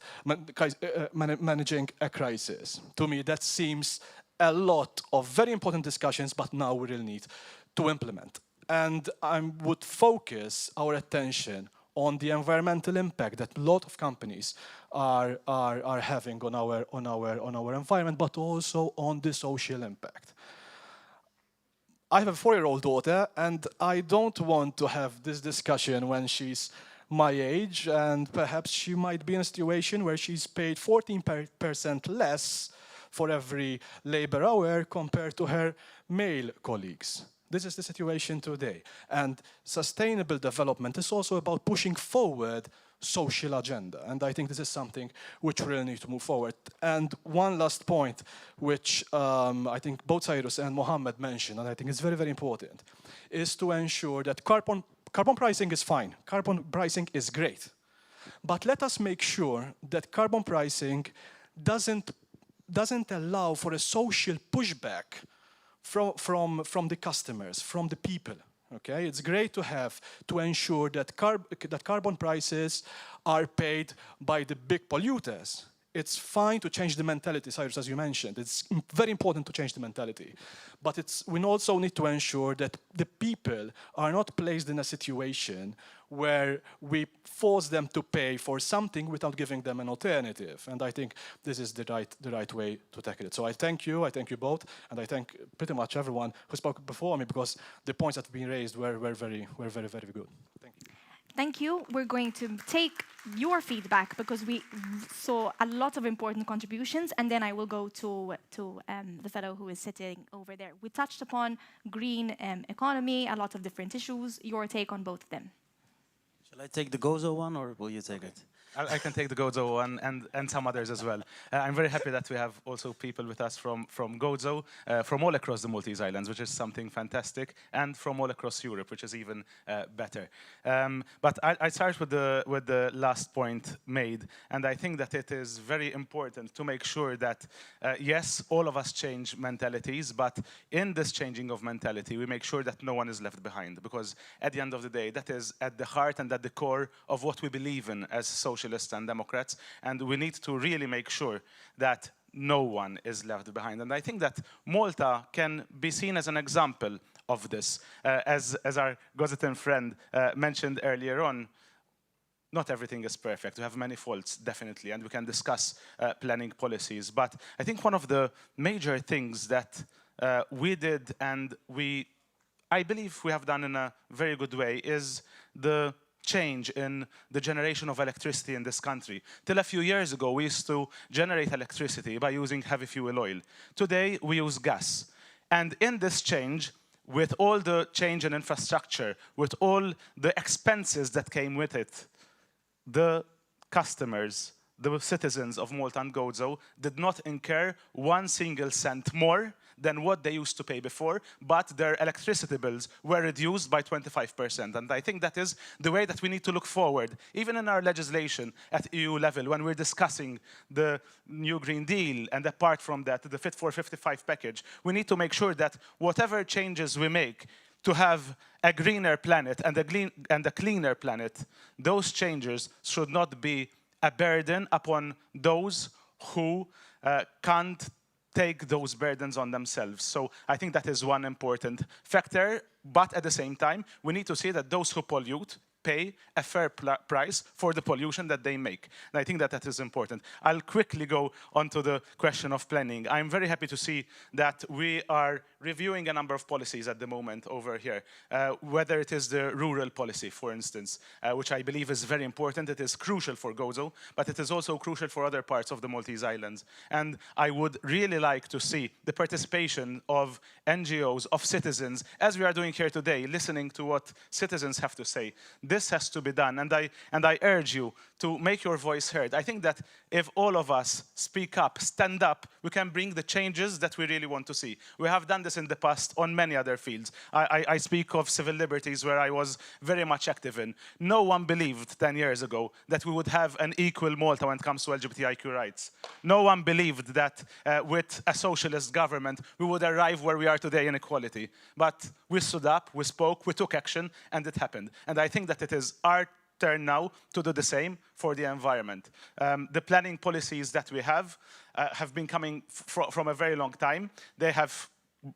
a crisis. To me, that seems a lot of very important discussions, but now we really need to implement. And I would focus our attention on the environmental impact that a lot of companies are having on our environment, but also on the social impact. I have a 4-year-old daughter, and I don't want to have this discussion when she's my age, and perhaps she might be in a situation where she's paid 14% less for every labor hour compared to her male colleagues. This is the situation today. And sustainable development is also about pushing forward social agenda. And I think this is something which we really need to move forward. And one last point, which I think both Cyrus and Mohammed mentioned, and I think it's very, very important, is to ensure that carbon pricing is fine. Carbon pricing is great. But let us make sure that carbon pricing doesn't doesn't allow for a social pushback from the customers, from the people. Okay, it's great to have to ensure that carbon prices are paid by the big polluters. It's fine to change the mentality, Cyrus, as you mentioned. It's very important to change the mentality. But we also need to ensure that the people are not placed in a situation where we force them to pay for something without giving them an alternative. And I think this is the right way to tackle it. So I thank you both, and I thank pretty much everyone who spoke before me, because the points that have been raised were very, very good. Thank you. Thank you. We're going to take your feedback because we saw a lot of important contributions, and then I will go to the fellow who is sitting over there. We touched upon green economy, a lot of different issues. Your take on both of them. Shall I take the Gozo one, or will you take it? I can take the Gozo one and some others as well. I'm very happy that we have also people with us from Gozo, from all across the Maltese Islands, which is something fantastic, and from all across Europe, which is even better. But I start with the last point made, and I think that it is very important to make sure that, yes, all of us change mentalities, but in this changing of mentality, we make sure that no one is left behind, because at the end of the day, that is at the heart and at the core of what we believe in as socialists and Democrats, and we need to really make sure that no one is left behind. And I think that Malta can be seen as an example of this. As our Gozitan friend mentioned earlier on, not everything is perfect. We have many faults, definitely, and we can discuss planning policies. But I think one of the major things that we did, and I believe we have done in a very good way, is the change in the generation of electricity in this country. Till a few years ago, we used to generate electricity by using heavy fuel oil. Today, we use gas. And in this change, with all the change in infrastructure, with all the expenses that came with it, the customers, the citizens of Malta and Gozo did not incur 1 single cent more than what they used to pay before, but their electricity bills were reduced by 25%. And I think that is the way that we need to look forward, even in our legislation at EU level, when we're discussing the new Green Deal, and apart from that, the Fit for 55 package, we need to make sure that whatever changes we make to have a greener planet and a cleaner planet, those changes should not be a burden upon those who can't take those burdens on themselves. So I think that is one important factor, but at the same time, we need to see that those who pollute pay a fair price for the pollution that they make. And I think that is important. I'll quickly go on to the question of planning. I'm very happy to see that we are reviewing a number of policies at the moment over here, whether it is the rural policy, for instance, which I believe is very important. It is crucial for Gozo, but it is also crucial for other parts of the Maltese Islands. And I would really like to see the participation of NGOs, of citizens, as we are doing here today, listening to what citizens have to say. This has to be done, and I urge you to make your voice heard. I think that if all of us speak up, stand up, we can bring the changes that we really want to see. We have done this in the past on many other fields. I speak of civil liberties, where I was very much active in. No one believed 10 years ago that we would have an equal Malta when it comes to LGBTIQ rights. No one believed that with a socialist government, we would arrive where we are today in equality. But we stood up, we spoke, we took action, and it happened. And I think that it is our turn now to do the same for the environment. The planning policies that we have been coming from a very long time. They have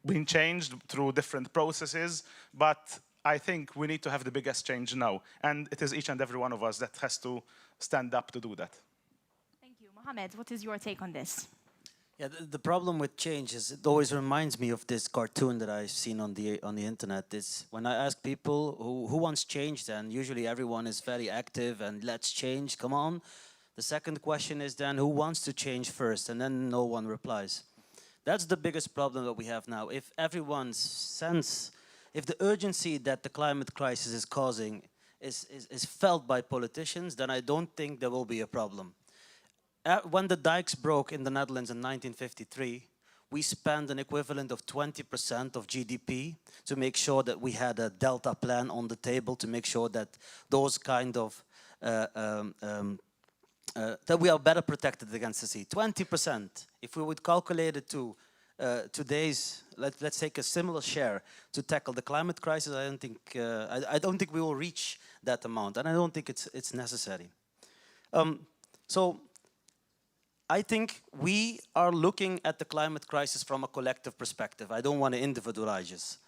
been changed through different processes, but I think we need to have the biggest change now. And it is each and every one of us that has to stand up to do that. Thank you. Mohammed, what is your take on this? Yeah, the problem with change is it always reminds me of this cartoon that I've seen on the internet. Is when I ask people who wants change, then usually everyone is very active and let's change, come on. The second question is then who wants to change first, and then no one replies. That's the biggest problem that we have now. If everyone's sense, if the urgency that the climate crisis is causing is felt by politicians, then I don't think there will be a problem. When the dikes broke in the Netherlands in 1953, we spent an equivalent of 20% of GDP to make sure that we had a Delta plan on the table, to make sure that those kind of that we are better protected against the sea. 20%, if we would calculate it to today's, let's take a similar share to tackle the climate crisis, I don't think we will reach that amount, and I don't think it's necessary. So I think we are looking at the climate crisis from a collective perspective. I don't want to individualize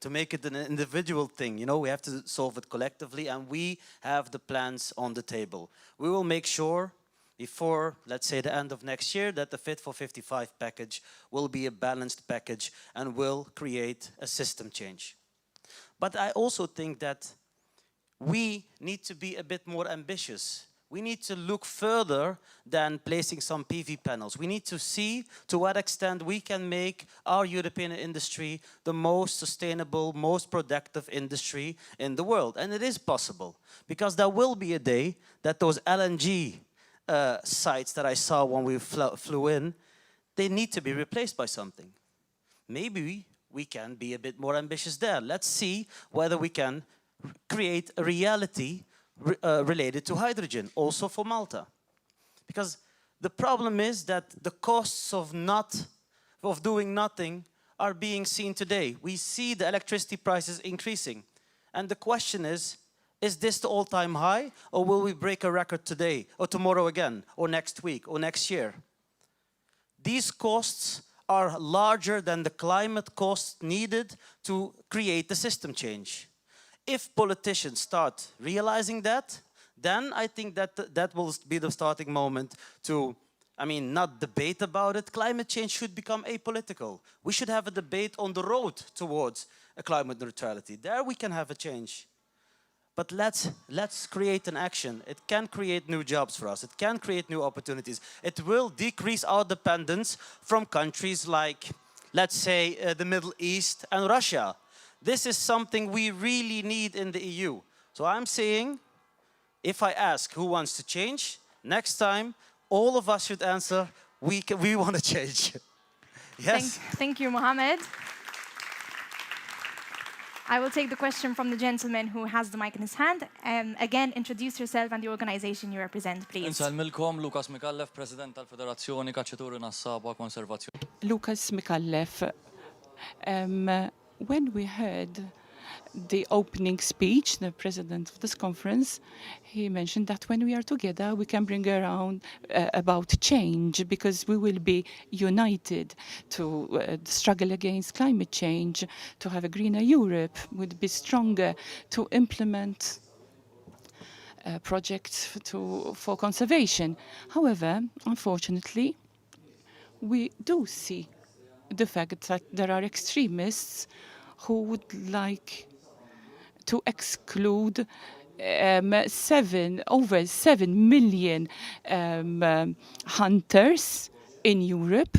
to make it an individual thing. You know, we have to solve it collectively, and we have the plans on the table. We will make sure before, let's say, the end of next year, that the Fit for 55 package will be a balanced package and will create a system change. But I also think that we need to be a bit more ambitious. We need to look further than placing some PV panels. We need to see to what extent we can make our European industry the most sustainable, most productive industry in the world. And it is possible, because there will be a day that those LNG sites that I saw when we flew in, they need to be replaced by something. Maybe we can be a bit more ambitious there. Let's see whether we can create a reality related to hydrogen, also for Malta. Because the problem is that the costs of doing nothing are being seen today. We see the electricity prices increasing. And the question is this the all-time high, or will we break a record today, or tomorrow again, or next week, or next year? These costs are larger than the climate costs needed to create the system change. If politicians start realizing that, then I think that will be the starting moment to, not debate about it. Climate change should become apolitical. We should have a debate on the road towards a climate neutrality. There we can have a change. But let's create an action. It can create new jobs for us. It can create new opportunities. It will decrease our dependence from countries like, let's say, the Middle East and Russia. This is something we really need in the EU. So I'm saying, if I ask who wants to change, next time, all of us should answer, we want to change. Yes? Thank you, Mohammed. I will take the question from the gentleman who has the mic in his hand. Again, introduce yourself and the organization you represent, please. Insellmilkom, Lukas Mikallef, President tal-Federazzjoni Kaċċituri Nassaba Konservazzjoni. Lukas Mikallef. When we heard the opening speech, the president of this conference, he mentioned that when we are together, we can bring around about change, because we will be united to struggle against climate change, to have a greener Europe, would be stronger to implement projects for conservation. However, unfortunately, we do see the fact that there are extremists who would like to exclude over 7 million hunters in Europe.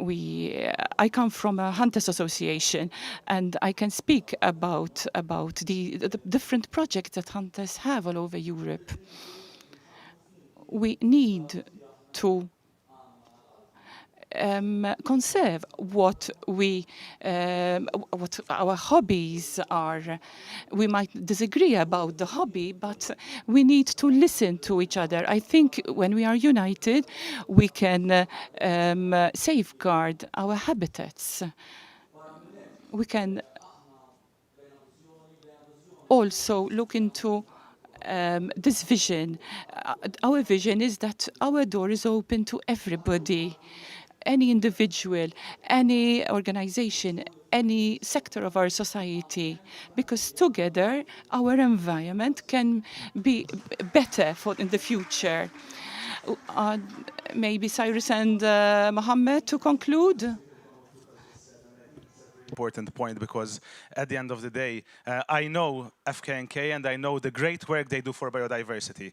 I come from a hunters association, and I can speak about the different projects that hunters have all over Europe. We need to conserve what our hobbies are. We might disagree about the hobby, but we need to listen to each other. I think when we are united, we can safeguard our habitats. We can also look into this vision. Our vision is that our door is open to everybody, any individual, any organization, any sector of our society, because together our environment can be better in the future. Maybe Cyrus and Mohammed to conclude. Important point, because at the end of the day, I know FKNK and I know the great work they do for biodiversity.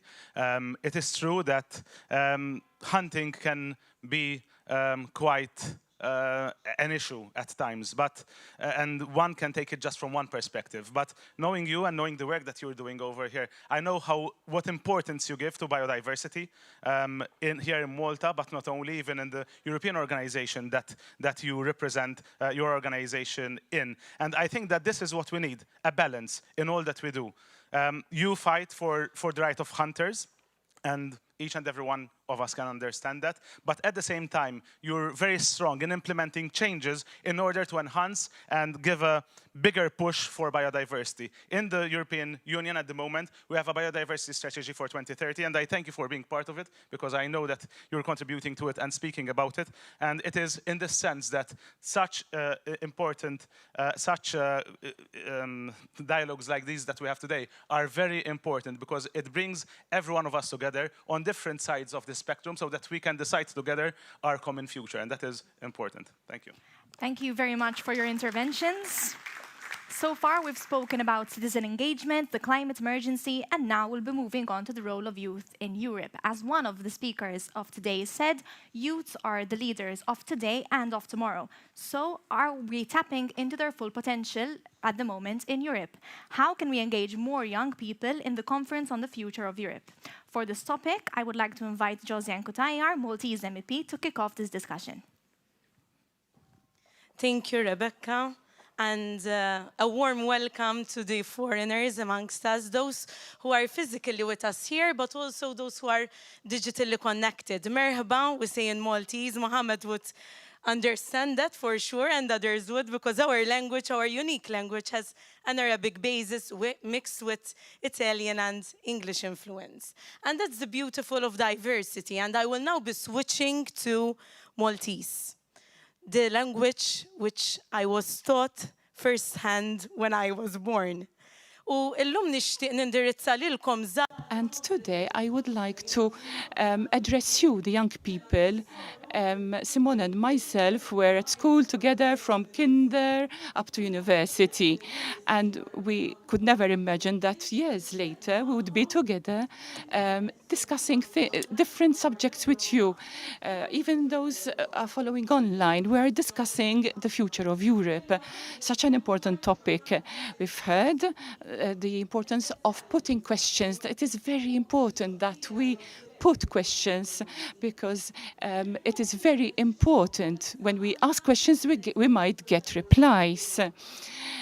It is true that hunting can be quite an issue at times, but and one can take it just from one perspective. But knowing you and knowing the work that you're doing over here, I know what importance you give to biodiversity here in Malta, but not only, even in the European organization that you represent your organization in. And I think that this is what we need, a balance in all that we do. You fight for the right of hunters, and each and every one of us can understand that. But at the same time, you're very strong in implementing changes in order to enhance and give a bigger push for biodiversity. In the European Union at the moment, we have a biodiversity strategy for 2030, and I thank you for being part of it, because I know that you're contributing to it and speaking about it. And it is in the sense that such important, dialogues like these that we have today are very important, because it brings every one of us together on different sides of the spectrum so that we can decide together our common future, and that is important. Thank you. Thank you very much for your interventions. So far, we've spoken about citizen engagement, the climate emergency, and now we'll be moving on to the role of youth in Europe. As one of the speakers of today said, youths are the leaders of today and of tomorrow. So are we tapping into their full potential at the moment in Europe? How can we engage more young people in the Conference on the Future of Europe? For this topic, I would like to invite Josiane Kutayar, Maltese MEP, to kick off this discussion. Thank you, Rebecca. And a warm welcome to the foreigners amongst us, those who are physically with us here, but also those who are digitally connected. Merhaba, we say in Maltese. Mohammed would understand that for sure, and others would, because our language, our unique language, has an Arabic basis mixed with Italian and English influence. And that's the beautiful of diversity. And I will now be switching to Maltese, the language which I was taught firsthand when I was born. And today I would like to address you, the young people. Simone and myself were at school together from kinder up to university. And we could never imagine that years later we would be together discussing different subjects with you. Even those are following online, we are discussing the future of Europe, such an important topic. We've heard the importance of putting questions. It is very important that we put questions, because it is very important when we ask questions we might get replies.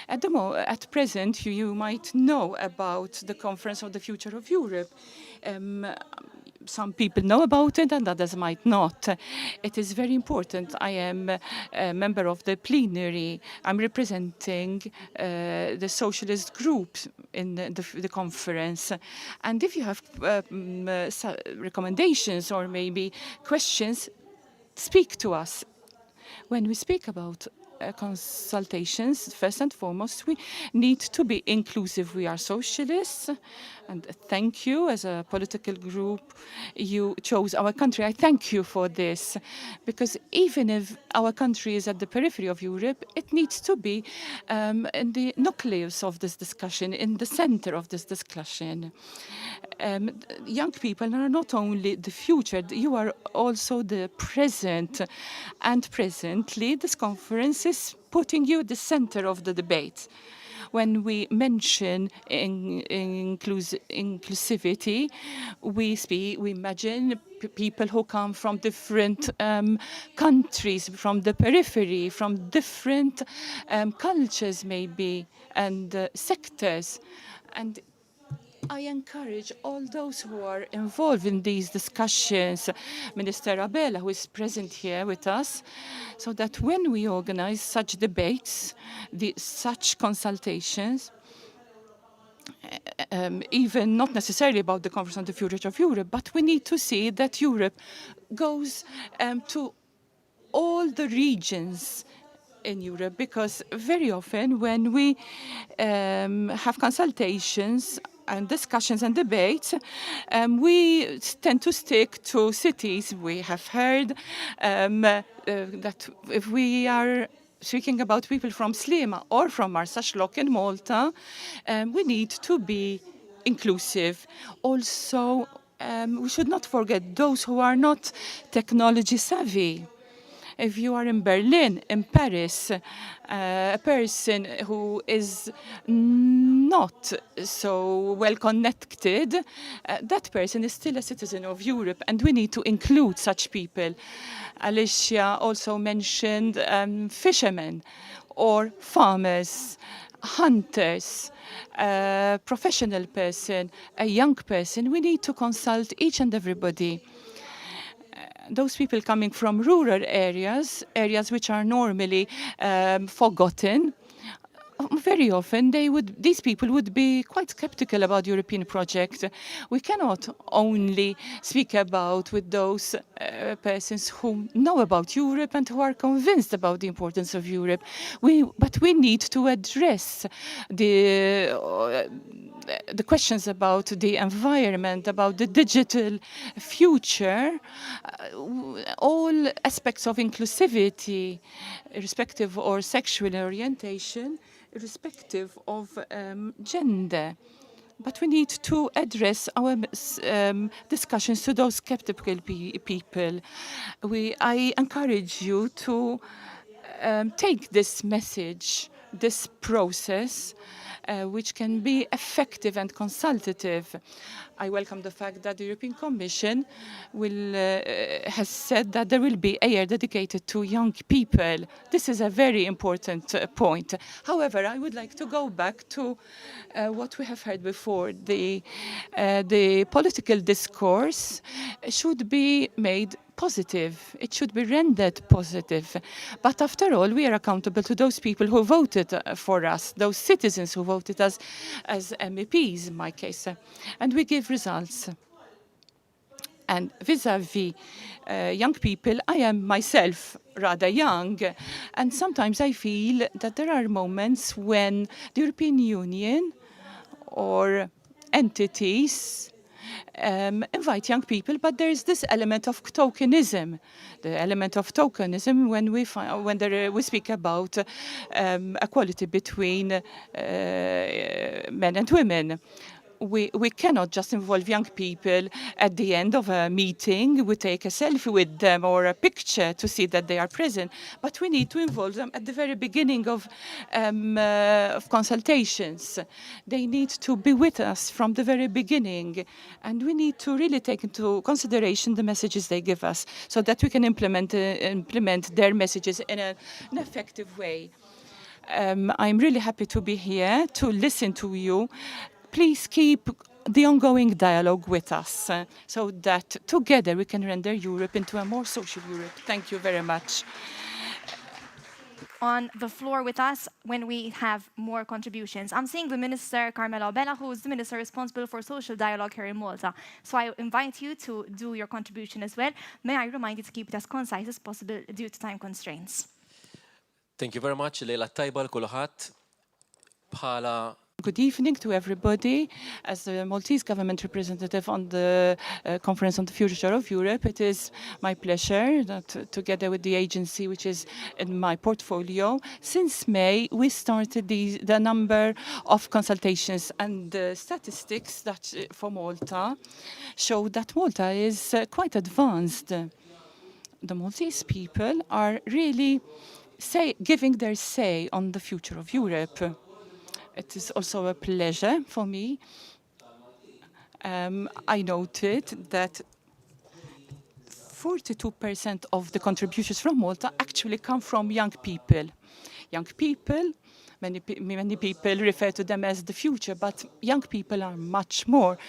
At present, you might know about the Conference on the Future of Europe. Some people know about it and others might not. It is very important. I am a member of the plenary. I'm representing the socialist group in the conference. And if you have recommendations or maybe questions, speak to us. When we speak about consultations, first and foremost, we need to be inclusive. We are socialists, and thank you as a political group. You chose our country. I thank you for this, because even if our country is at the periphery of Europe, it needs to be in the nucleus of this discussion, in the center of this discussion. Young people are not only the future, you are also the present. And presently, this conference is putting you at the center of the debate. When we mention inclusivity, we imagine people who come from different countries, from the periphery, from different cultures maybe, and sectors. And I encourage all those who are involved in these discussions, Minister Abela, who is present here with us, so that when we organize such debates, such consultations, even not necessarily about the Conference on the Future of Europe, but we need to see that Europe goes to all the regions in Europe, because very often when we have consultations and discussions and debates, we tend to stick to cities. We have heard that if we are speaking about people from Slima or from Marsaxlok in Malta, we need to be inclusive. Also, we should not forget those who are not technology savvy. If you are in Berlin, in Paris, a person who is not so well connected, that person is still a citizen of Europe, and we need to include such people. Alicia also mentioned fishermen or farmers, hunters, a professional person, a young person. We need to consult each and everybody. Those people coming from rural areas, areas which are normally forgotten, very often these people would be quite skeptical about the European project. We cannot only speak about with those persons who know about Europe and who are convinced about the importance of Europe. But we need to address the questions about the environment, about the digital future, all aspects of inclusivity, irrespective of sexual orientation, irrespective of gender. But we need to address our discussions to those skeptical people. I encourage you to take this message, this process, which can be effective and consultative. I welcome the fact that the European Commission has said that there will be a year dedicated to young people. This is a very important point. However, I would like to go back to what we have heard before. The political discourse should be made positive. It should be rendered positive. But after all, we are accountable to those people who voted for us, those citizens who voted us as MEPs, in my case. And we give results. And vis-à-vis young people, I am myself rather young. And sometimes I feel that there are moments when the European Union or entities invite young people, but there is this element of tokenism. The element of tokenism when we speak about equality between men and women. We cannot just involve young people at the end of a meeting. We take a selfie with them or a picture to see that they are present, but we need to involve them at the very beginning of consultations. They need to be with us from the very beginning, and we need to really take into consideration the messages they give us so that we can implement their messages in an effective way. I'm really happy to be here to listen to you. Please keep the ongoing dialogue with us so that together we can render Europe into a more social Europe. Thank you very much. On the floor with us when we have more contributions. I'm seeing the Minister, Carmela Bella, who is the Minister responsible for social dialogue here in Malta. So I invite you to do your contribution as well. May I remind you to keep it as concise as possible due to time constraints. Thank you very much. Lejla tajba l-kulħadd bħala Good evening to everybody. As the Maltese government representative on the Conference on the Future of Europe, it is my pleasure that together with the agency which is in my portfolio, since May we started the number of consultations, and the statistics that for Malta show that Malta is quite advanced. The Maltese people are really giving their say on the future of Europe. It is also a pleasure for me. I noted that 42% of the contributions from Malta actually come from young people. Young people, many people refer to them as the future, but young people are much more.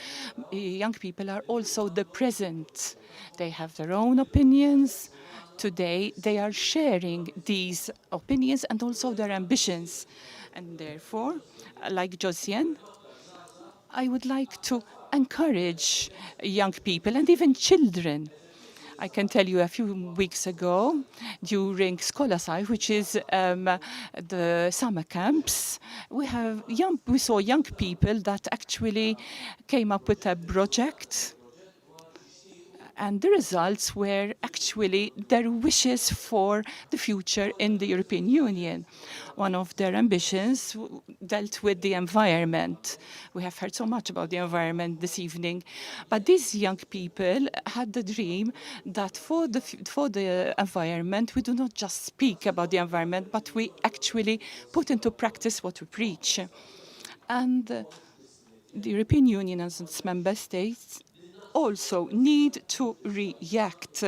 Young people are also the present. They have their own opinions. Today, they are sharing these opinions and also their ambitions. And therefore, like Josiane, I would like to encourage young people and even children. I can tell you a few weeks ago, during Skolasaj, which is the summer camps, we saw young people that actually came up with a project And the results were actually their wishes for the future in the European Union. One of their ambitions dealt with the environment. We have heard so much about the environment this evening, but these young people had the dream that for the environment, we do not just speak about the environment, but we actually put into practice what we preach. And the European Union and its member states also need to react,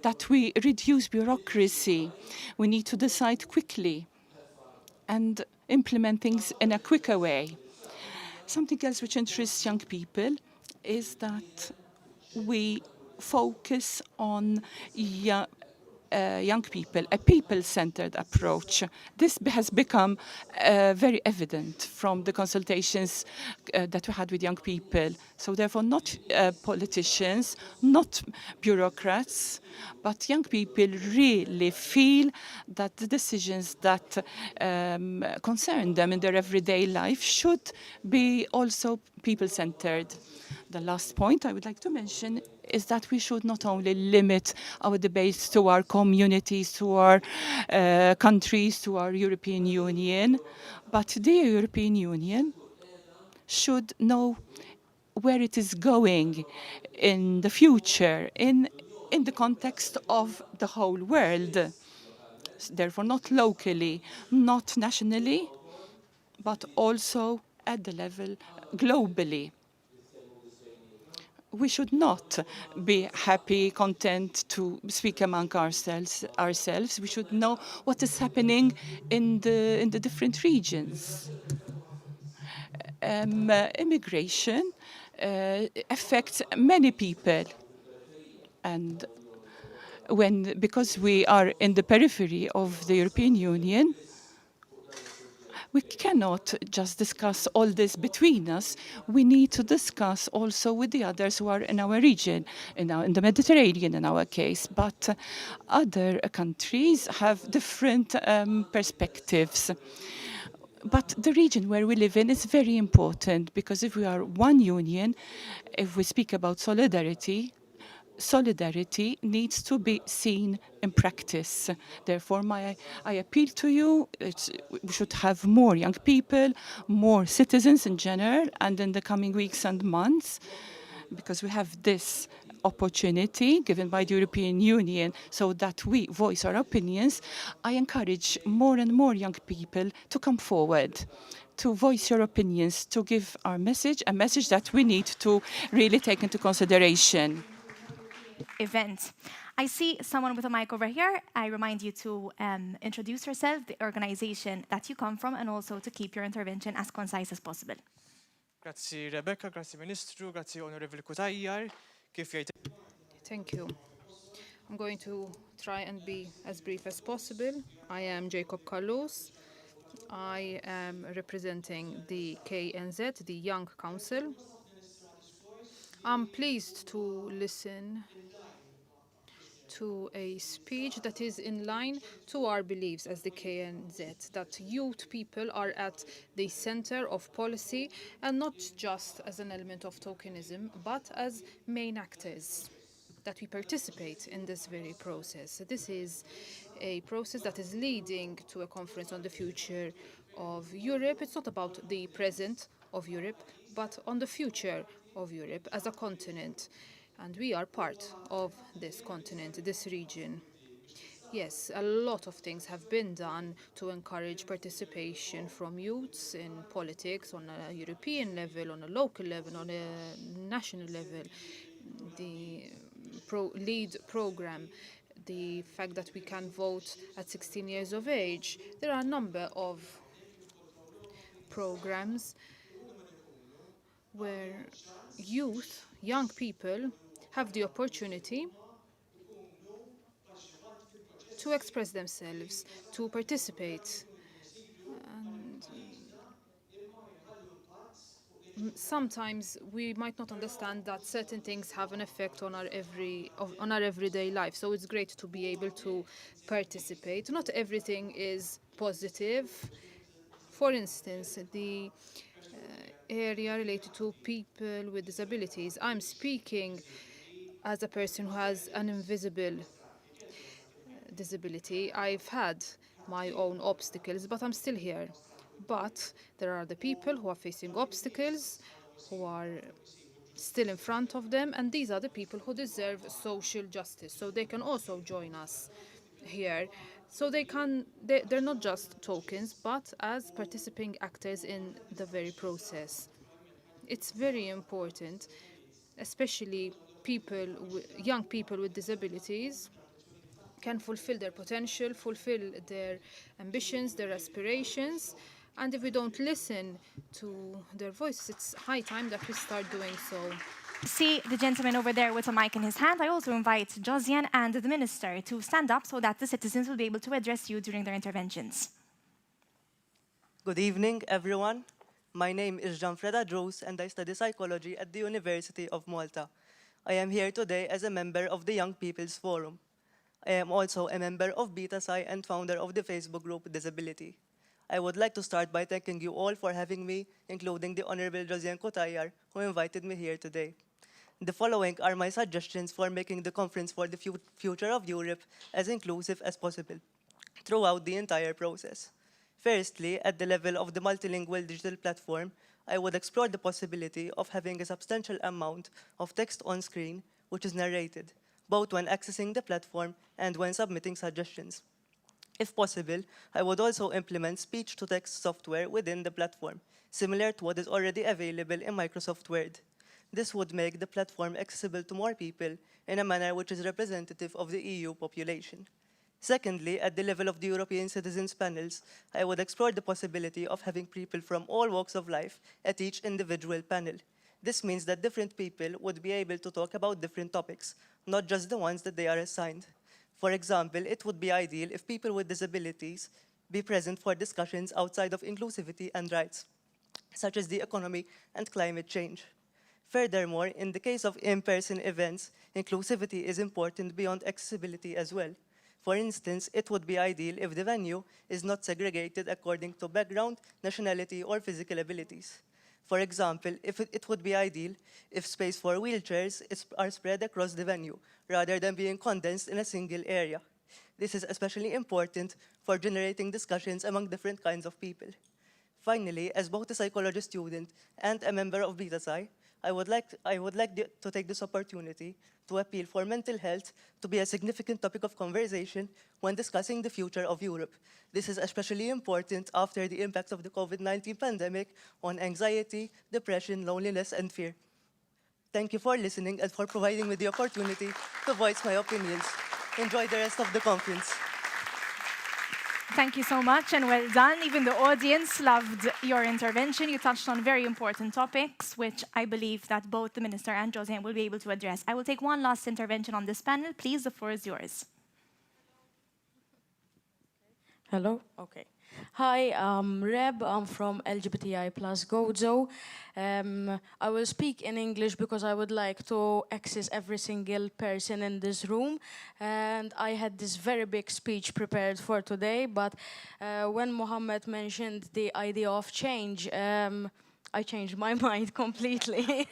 that we reduce bureaucracy. We need to decide quickly and implement things in a quicker way. Something else which interests young people is that we focus on young people, a people-centered approach. This has become very evident from the consultations that we had with young people. So therefore, not politicians, not bureaucrats, but young people really feel that the decisions that concern them in their everyday life should be also people-centered. The last point I would like to mention is that we should not only limit our debates to our communities, to our countries, to our European Union, but the European Union should know where it is going in the future, in the context of the whole world. Therefore, not locally, not nationally, but also at the level globally. We should not be happy, content to speak among ourselves. We should know what is happening in the different regions. Immigration affects many people, and because we are in the periphery of the European Union, we cannot just discuss all this between us. We need to discuss also with the others who are in our region, in the Mediterranean in our case. But other countries have different perspectives. But the region where we live in is very important, because if we are one union, if we speak about solidarity, solidarity needs to be seen in practice. Therefore, I appeal to you, we should have more young people, more citizens in general, and in the coming weeks and months, because we have this opportunity given by the European Union so that we voice our opinions. I encourage more and more young people to come forward, to voice your opinions, to give our message, a message that we need to really take into consideration. Event. I see someone with a mic over here. I remind you to introduce yourself, the organization that you come from, and also to keep your intervention as concise as possible. Grazzi Rebecca, grazzi Ministru, grazzi Onorevoli Kutajjar. Thank you. I'm going to try and be as brief as possible. I am Jacob Carlos. I am representing the KNZ, the Young Council. I'm pleased to listen to a speech that is in line to our beliefs as the KNZ, that youth people are at the center of policy, and not just as an element of tokenism, but as main actors, that we participate in this very process. This is a process that is leading to a conference on the future of Europe. It's not about the present of Europe, but on the future of Europe as a continent. And we are part of this continent, this region. Yes, a lot of things have been done to encourage participation from youths in politics on a European level, on a local level, on a national level. The LEAD program, the fact that we can vote at 16 years of age. There are a number of programs where youth, young people, have the opportunity to express themselves, to participate. And sometimes we might not understand that certain things have an effect on our everyday life. So it's great to be able to participate. Not everything is positive. For instance, the area related to people with disabilities. I'm speaking as a person who has an invisible disability, I've had my own obstacles, but I'm still here. But there are the people who are facing obstacles, who are still in front of them, and these are the people who deserve social justice. So they can also join us here. So they're not just tokens, but as participating actors in the very process. It's very important, especially young people with disabilities can fulfill their potential, fulfill their ambitions, their aspirations. And if we don't listen to their voices, it's high time that we start doing so. See the gentleman over there with a mic in his hand. I also invite Josiane and the minister to stand up so that the citizens will be able to address you during their interventions. Good evening, everyone. My name is Gianfreda Drous, and I study psychology at the University of Malta. I am here today as a member of the Young People's Forum. I am also a member of BetaSci and founder of the Facebook group Disability. I would like to start by thanking you all for having me, including the Honorable Josiane Cotayar, who invited me here today. The following are my suggestions for making the Conference for the Future of Europe as inclusive as possible throughout the entire process. Firstly, at the level of the multilingual digital platform, I would explore the possibility of having a substantial amount of text on screen which is narrated, both when accessing the platform and when submitting suggestions. If possible, I would also implement speech-to-text software within the platform, similar to what is already available in Microsoft Word. This would make the platform accessible to more people in a manner which is representative of the EU population. Secondly, at the level of the European Citizens panels, I would explore the possibility of having people from all walks of life at each individual panel. This means that different people would be able to talk about different topics, not just the ones that they are assigned. For example, it would be ideal if people with disabilities be present for discussions outside of inclusivity and rights, such as the economy and climate change. Furthermore, in the case of in-person events, inclusivity is important beyond accessibility as well. For instance, it would be ideal if the venue is not segregated according to background, nationality, or physical abilities. For example, it would be ideal if space for wheelchairs are spread across the venue, rather than being condensed in a single area. This is especially important for generating discussions among different kinds of people. Finally, as both a psychology student and a member of BetaSci, I would like to take this opportunity to appeal for mental health to be a significant topic of conversation when discussing the future of Europe. This is especially important after the impacts of the COVID-19 pandemic on anxiety, depression, loneliness, and fear. Thank you for listening and for providing me the opportunity to voice my opinions. Enjoy the rest of the conference. Thank you so much and well done. Even the audience loved your intervention. You touched on very important topics, which I believe that both the Minister and Josiane will be able to address. I will take one last intervention on this panel. Please, the floor is yours. Hello? Okay. Hi, I'm Reb. I'm from LGBTI plus Gozo. I will speak in English because I would like to access every single person in this room. And I had this very big speech prepared for today, but when Mohammed mentioned the idea of change, I changed my mind completely.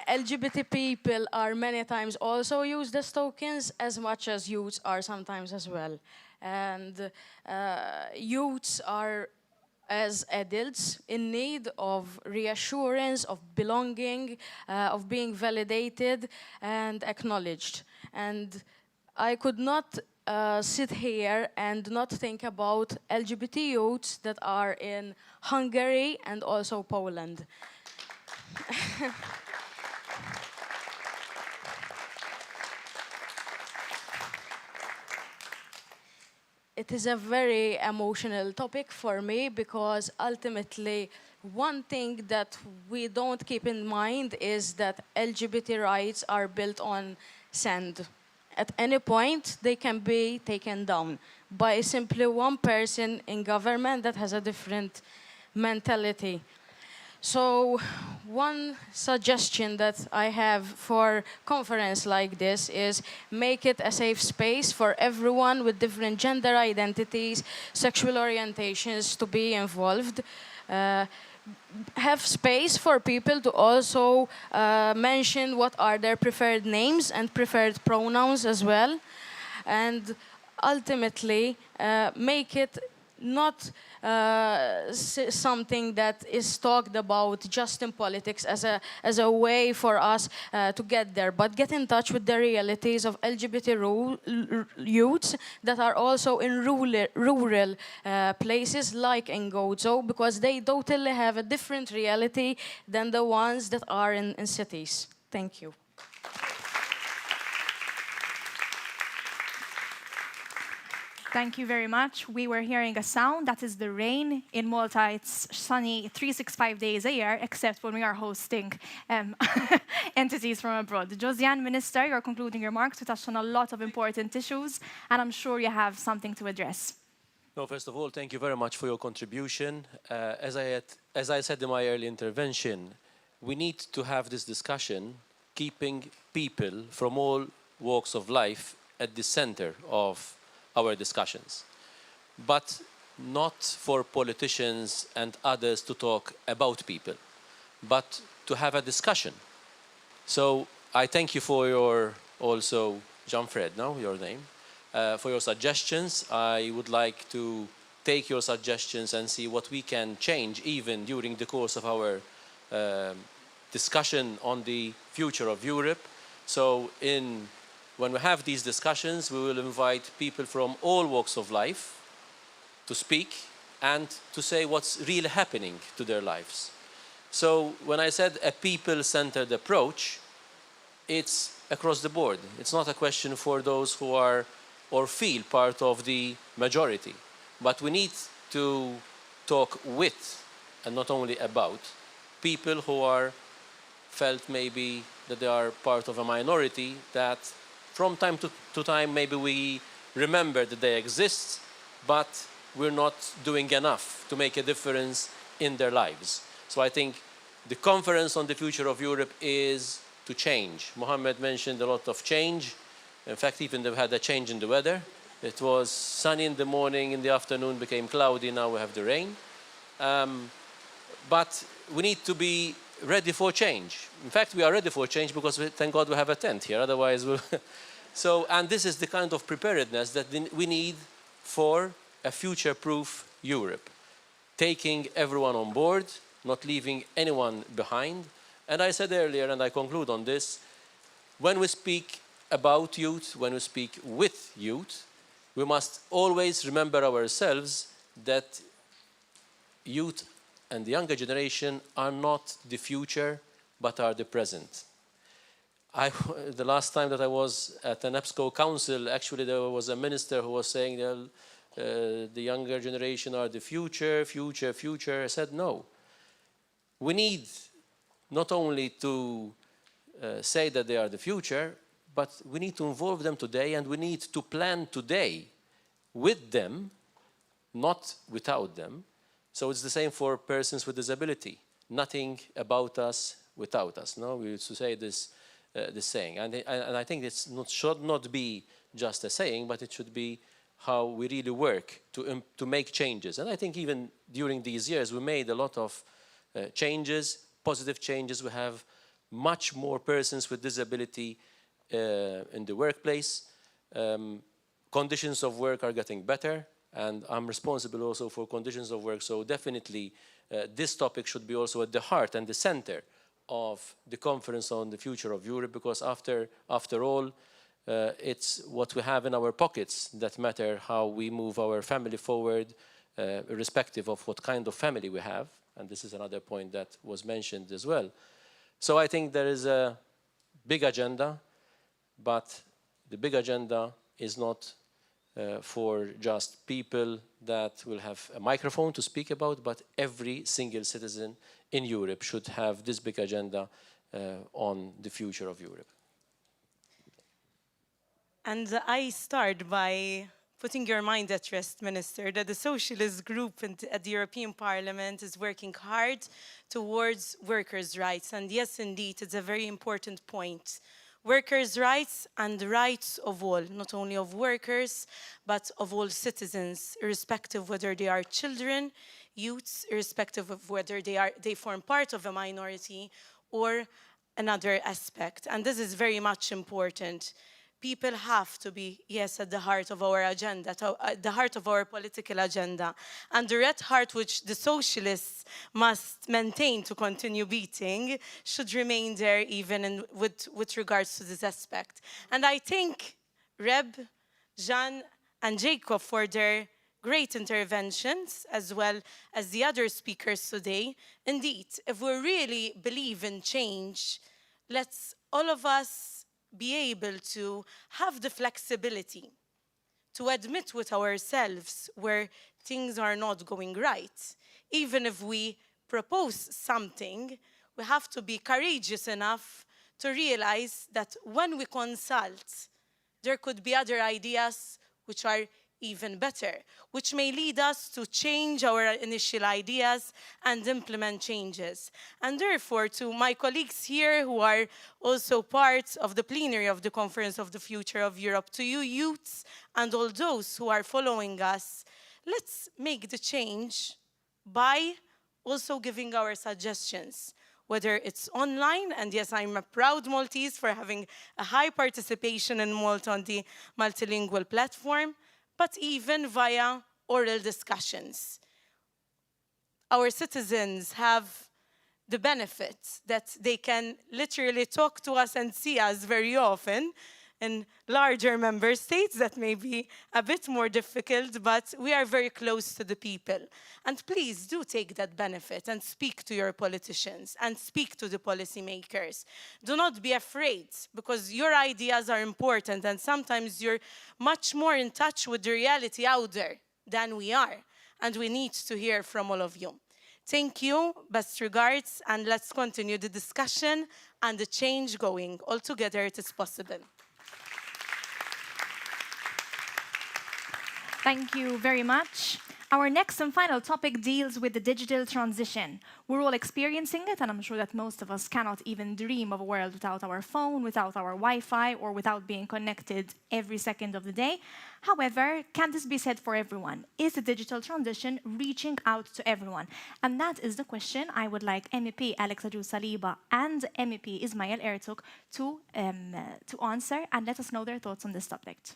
LGBT people are many times also used as tokens as much as youths are sometimes as well. And youths are, as adults, in need of reassurance, of belonging, of being validated and acknowledged. And I could not sit here and not think about LGBT youths that are in Hungary and also Poland. It is a very emotional topic for me because ultimately one thing that we don't keep in mind is that LGBT rights are built on sand. At any point, they can be taken down by simply one person in government that has a different mentality. So one suggestion that I have for conference like this is make it a safe space for everyone with different gender identities, sexual orientations to be involved. have space for people to also mention what are their preferred names and preferred pronouns as well. And ultimately make it not something that is talked about just in politics as a way for us to get there, but get in touch with the realities of LGBT youths that are also in rural places like in Gozo, because they totally have a different reality than the ones that are in cities. Thank you. Thank you very much. We were hearing a sound. That is the rain. In Malta, it's sunny 365 days a year, except when we are hosting entities from abroad. Josiane, Minister, your concluding remarks. We touched on a lot of important issues, and I'm sure you have something to address. No, first of all, thank you very much for your contribution. As I said in my early intervention, we need to have this discussion, keeping people from all walks of life at the center of our discussions, but not for politicians and others to talk about people, but to have a discussion. So I thank you for your, also, Jean-Fred, no, your name, for your suggestions. I would like to take your suggestions and see what we can change even during the course of our discussion on the future of Europe. So when we have these discussions, we will invite people from all walks of life to speak and to say what's really happening to their lives. So when I said a people-centered approach, it's across the board. It's not a question for those who are or feel part of the majority. But we need to talk with, and not only about, people who are felt maybe that they are part of a minority, that from time to time, maybe we remember that they exist, but we're not doing enough to make a difference in their lives. So I think the conference on the future of Europe is to change. Mohammed mentioned a lot of change. In fact, even they've had a change in the weather. It was sunny in the morning, in the afternoon became cloudy, now we have the rain. But we need to be ready for change. In fact, we are ready for change because thank God we have a tent here, otherwise we'll... So, and this is the kind of preparedness that we need for a future-proof Europe. Taking everyone on board, not leaving anyone behind. And I said earlier, and I conclude on this, when we speak about youth, when we speak with youth, we must always remember ourselves that youth and the younger generation are not the future, but are the present. The last time that I was at an EBSCO council, actually there was a minister who was saying the younger generation are the future. I said, no. We need not only to say that they are the future, but we need to involve them today, and we need to plan today with them, not without them. So it's the same for persons with disability. Nothing about us without us. No, we used to say this saying, and I think it should not be just a saying, but it should be how we really work to make changes. And I think even during these years we made a lot of changes, positive changes. We have much more persons with disability in the workplace. Conditions of work are getting better, and I'm responsible also for conditions of work. So definitely this topic should be also at the heart and the center of the conference on the future of Europe, because after all, it's what we have in our pockets that matter, how we move our family forward, irrespective of what kind of family we have. And this is another point that was mentioned as well. So I think there is a big agenda, but the big agenda is not for just people that will have a microphone to speak about, but every single citizen in Europe should have this big agenda on the future of Europe. And I start by putting your mind at rest, Minister, that the Socialist group at the European Parliament is working hard towards workers' rights. And yes, indeed, it's a very important point. Workers' rights and the rights of all, not only of workers, but of all citizens, irrespective whether they are children, youths, irrespective of whether they form part of a minority or another aspect. And this is very much important. People have to be, yes, at the heart of our agenda, at the heart of our political agenda. And the red heart which the socialists must maintain to continue beating should remain there even with regards to this aspect. And I thank Reb, Jean, and Jacob for their great interventions, as well as the other speakers today. Indeed, if we really believe in change, let's all of us be able to have the flexibility to admit with ourselves where things are not going right. Even if we propose something, we have to be courageous enough to realize that when we consult, there could be other ideas which are even better, which may lead us to change our initial ideas and implement changes. And therefore, to my colleagues here who are also part of the plenary of the Conference of the Future of Europe, to you youths and all those who are following us, let's make the change by also giving our suggestions, whether it's online, and yes, I'm a proud Maltese for having a high participation in Malta on the multilingual platform, but even via oral discussions. Our citizens have the benefit that they can literally talk to us and see us very often. In larger member states, that may be a bit more difficult, but we are very close to the people. And please do take that benefit and speak to your politicians and speak to the policymakers. Do not be afraid, because your ideas are important, and sometimes you're much more in touch with the reality out there than we are. And we need to hear from all of you. Thank you, best regards, and let's continue the discussion and the change going. All together it is possible. Thank you very much. Our next and final topic deals with the digital transition. We're all experiencing it, and I'm sure that most of us cannot even dream of a world without our phone, without our Wi-Fi, or without being connected every second of the day. However, can this be said for everyone? Is the digital transition reaching out to everyone? And that is the question I would like MEP Alex Saliba and MEP Ismail Ertug to answer, and let us know their thoughts on this subject.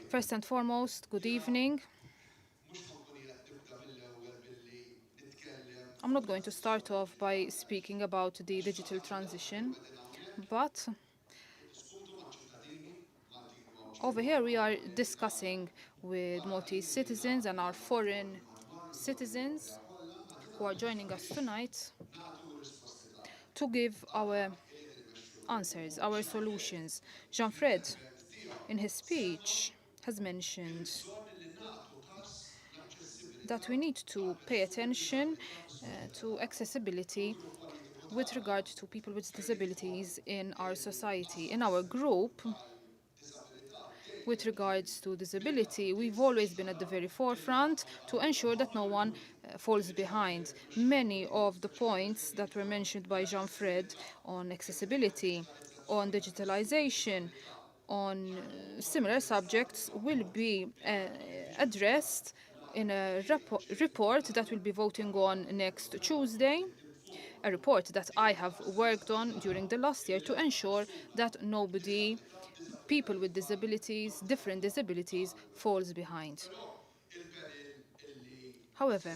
First and foremost, good evening. I'm not going to start off by speaking about the digital transition, but over here we are discussing with Maltese citizens and our foreign citizens who are joining us tonight to give our answers, our solutions. Jean-Fred, in his speech, has mentioned that we need to pay attention to accessibility with regard to people with disabilities in our society. In our group, with regards to disability, we've always been at the very forefront to ensure that no one falls behind. Many of the points that were mentioned by Jean-Fred on accessibility, on digitalization, on similar subjects will be addressed in a report that we'll be voting on next Tuesday, a report that I have worked on during the last year to ensure that nobody, people with disabilities, different disabilities, falls behind. However,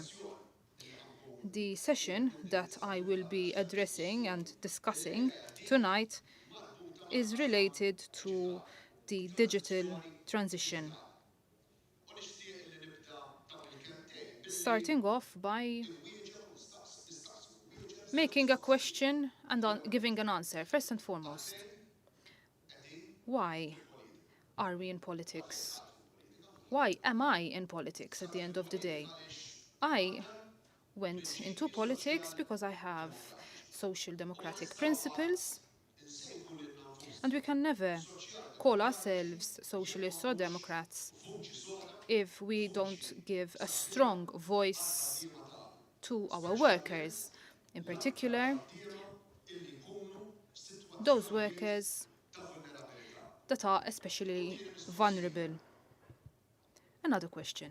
the session that I will be addressing and discussing tonight is related to the digital transition. Starting off by making a question and giving an answer. First and foremost, why are we in politics? Why am I in politics at the end of the day? I went into politics because I have social democratic principles, and we can never call ourselves socialists or democrats if we don't give a strong voice to our workers, in particular those workers that are especially vulnerable. Another question.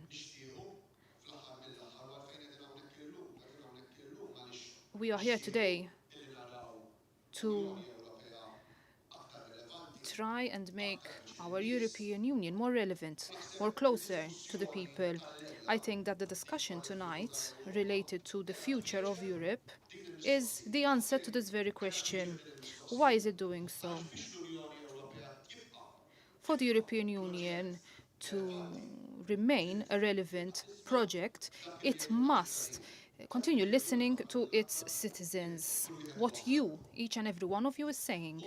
We are here today to try and make our European Union more relevant, more closer to the people. I think that the discussion tonight related to the future of Europe is the answer to this very question. Why is it doing so? For the European Union to remain a relevant project, it must continue listening to its citizens. What you, each and every one of you, is saying.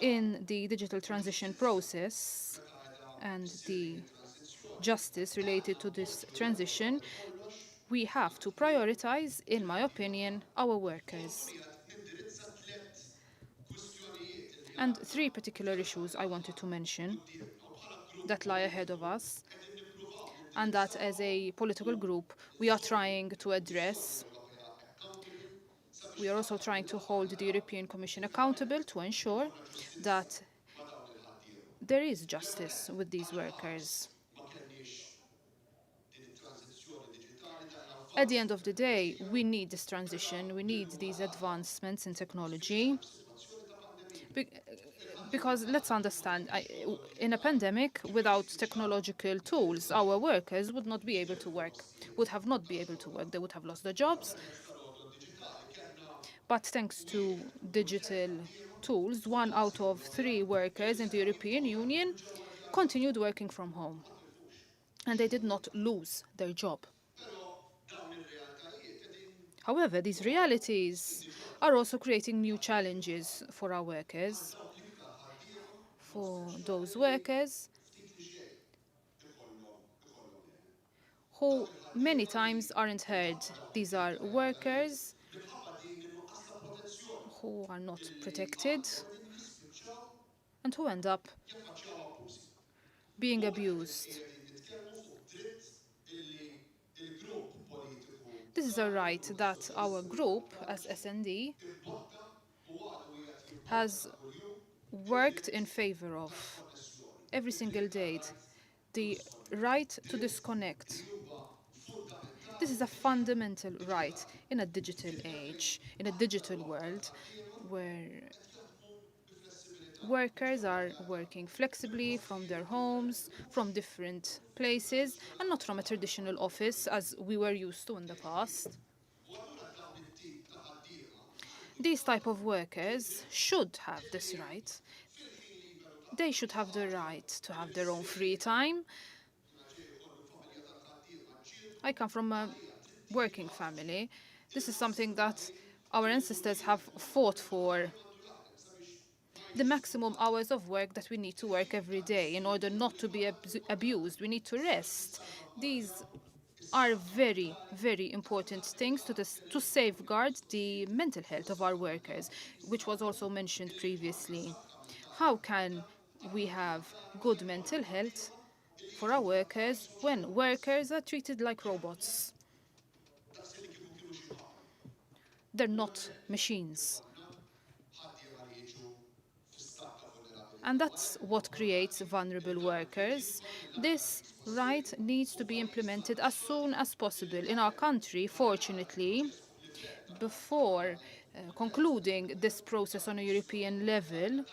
In the digital transition process and the justice related to this transition, we have to prioritize, in my opinion, our workers. And three particular issues I wanted to mention that lie ahead of us and that as a political group we are trying to address. We are also trying to hold the European Commission accountable to ensure that there is justice with these workers. At the end of the day, we need this transition, we need these advancements in technology. Because let's understand, in a pandemic, without technological tools, our workers would not be able to work, would have not be able to work. They would have lost their jobs. But thanks to digital tools, 1 out of 3 workers in the European Union continued working from home. And they did not lose their job. However, these realities are also creating new challenges for our workers. For those workers who many times aren't heard. These are workers who are not protected and who end up being abused. This is a right that our group, as SND, has worked in favor of every single day. The right to disconnect. This is a fundamental right in a digital age, in a digital world, where workers are working flexibly from their homes, from different places, and not from a traditional office as we were used to in the past. These type of workers should have this right. They should have the right to have their own free time. I come from a working family. This is something that our ancestors have fought for. The maximum hours of work that we need to work every day in order not to be abused. We need to rest. These are very, very important things to safeguard the mental health of our workers, which was also mentioned previously. How can we have good mental health for our workers when workers are treated like robots? They're not machines. And that's what creates vulnerable workers. This right needs to be implemented as soon as possible. In our country, fortunately, before concluding this process on a European level,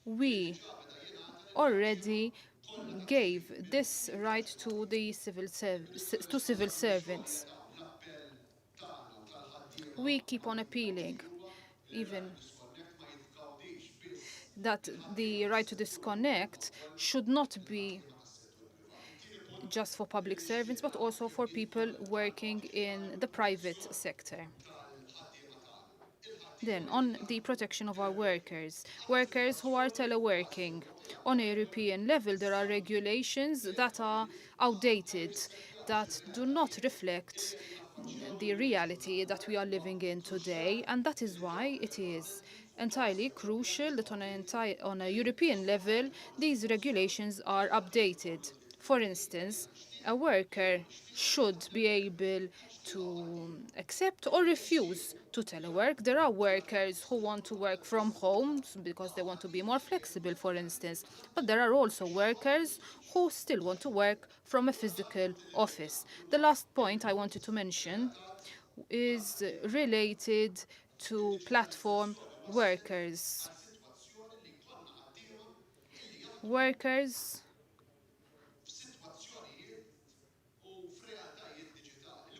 we already gave this right to the civil servants. We keep on appealing, even that the right to disconnect should not be just for public servants, but also for people working in the private sector. Then, on the protection of our workers who are teleworking. On a European level, there are regulations that are outdated, that do not reflect the reality that we are living in today, and that is why it is entirely crucial that on a European level, these regulations are updated. For instance, a worker should be able to accept or refuse to telework. There are workers who want to work from home because they want to be more flexible, for instance. But there are also workers who still want to work from a physical office. The last point I wanted to mention is related to platform workers. Workers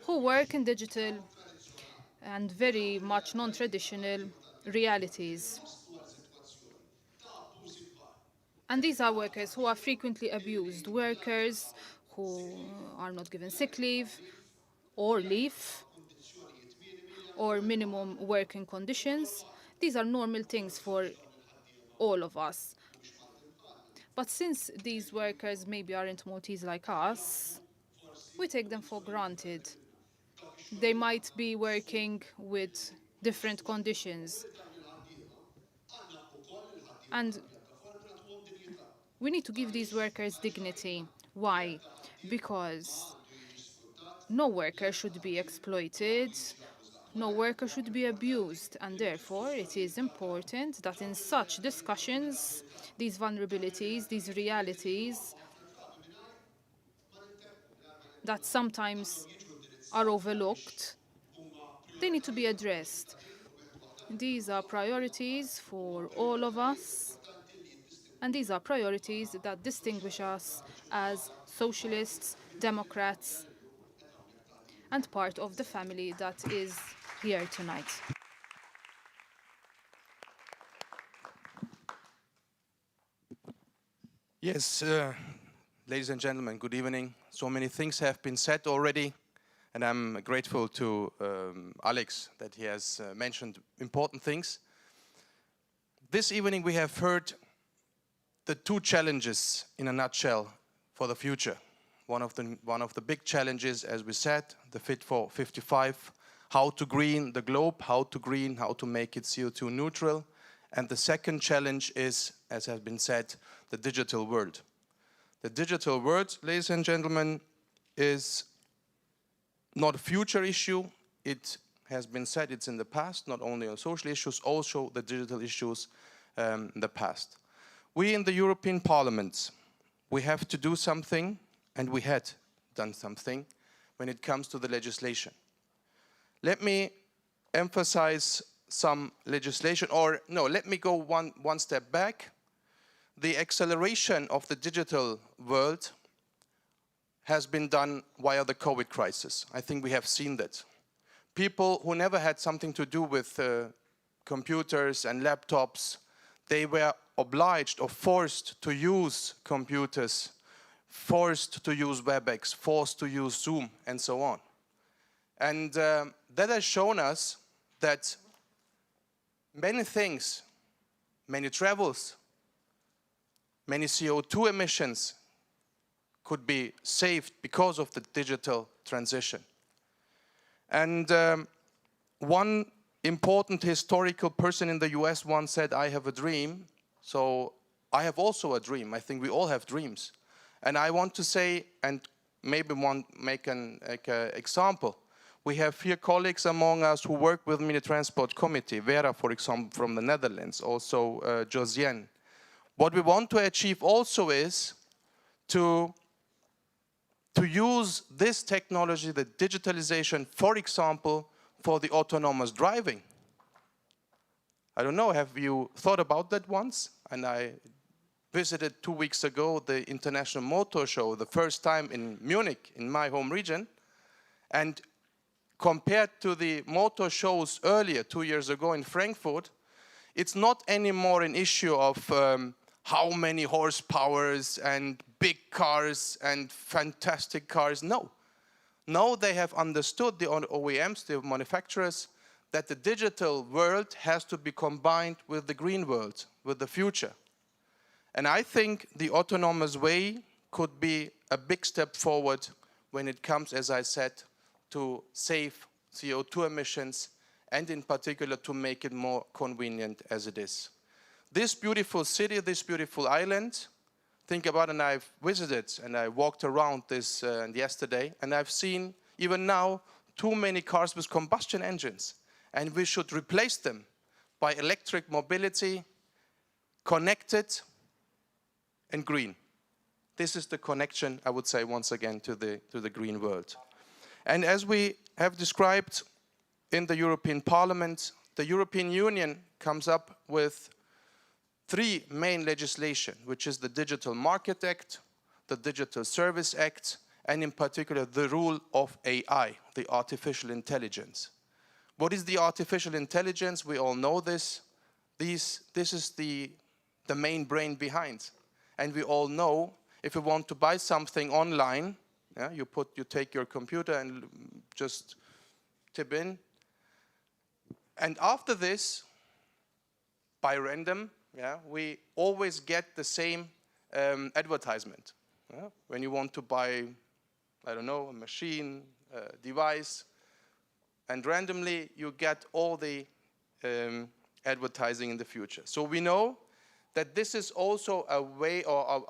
who work in digital and very much non-traditional realities. And these are workers who are frequently abused, workers who are not given sick leave or leave or minimum working conditions. These are normal things for all of us. But since these workers maybe aren't Maltese like us, we take them for granted. They might be working with different conditions. And we need to give these workers dignity. Why? Because no worker should be exploited, no worker should be abused, and therefore it is important that in such discussions, these vulnerabilities, these realities that sometimes are overlooked, they need to be addressed. These are priorities for all of us, and these are priorities that distinguish us as socialists, democrats, and part of the family that is here tonight. Yes, ladies and gentlemen, good evening. So many things have been said already, and I'm grateful to Alex that he has mentioned important things. This evening we have heard the two challenges in a nutshell for the future. One of the big challenges, as we said, the Fit for 55, how to green the globe, how to make it CO2 neutral. And the second challenge is, as has been said, the digital world. The digital world, ladies and gentlemen, is not a future issue. It has been said it's in the past, not only on social issues, also the digital issues in the past. We in the European Parliament, we have to do something, and we had done something when it comes to the legislation. Let me emphasize some legislation, or no, let me go one step back. The acceleration of the digital world has been done via the COVID crisis. I think we have seen that. People who never had something to do with computers and laptops, they were obliged or forced to use computers, forced to use WebEx, forced to use Zoom, and so on. And that has shown us that many things, many travels, many CO2 emissions could be saved because of the digital transition. And one important historical person in the US once said, "I have a dream." So I have also a dream. I think we all have dreams. And I want to say, and maybe make an example. We have here colleagues among us who work with me in the Transport Committee, Vera, for example, from the Netherlands, also Josiane. What we want to achieve also is to use this technology, the digitalization, for example, for the autonomous driving. I don't know, have you thought about that once? And I visited 2 weeks ago the International Motor Show, the first time in Munich, in my home region. And compared to the motor shows earlier, 2 years ago in Frankfurt, it's not anymore an issue of how many horsepowers and big cars and fantastic cars. No. Now they have understood, the OEMs, the manufacturers, that the digital world has to be combined with the green world, with the future. And I think the autonomous way could be a big step forward when it comes, as I said, to save CO2 emissions and in particular to make it more convenient as it is. This beautiful city, this beautiful island, think about, and I've visited and I walked around this yesterday, and I've seen even now too many cars with combustion engines, and we should replace them by electric mobility, connected and green. This is the connection, I would say, once again, to the green world. And as we have described in the European Parliament, the European Union comes up with 3 main legislation, which is the Digital Market Act, the Digital Service Act, and in particular the rule of AI, the artificial intelligence. What is the artificial intelligence? We all know this. This is the main brain behind. And we all know if you want to buy something online, yeah, you take your computer and just type in. And after this, by random, yeah, we always get the same advertisement. Yeah? When you want to buy, I don't know, a machine, a device, and randomly you get all the advertising in the future. So we know that this is also a way or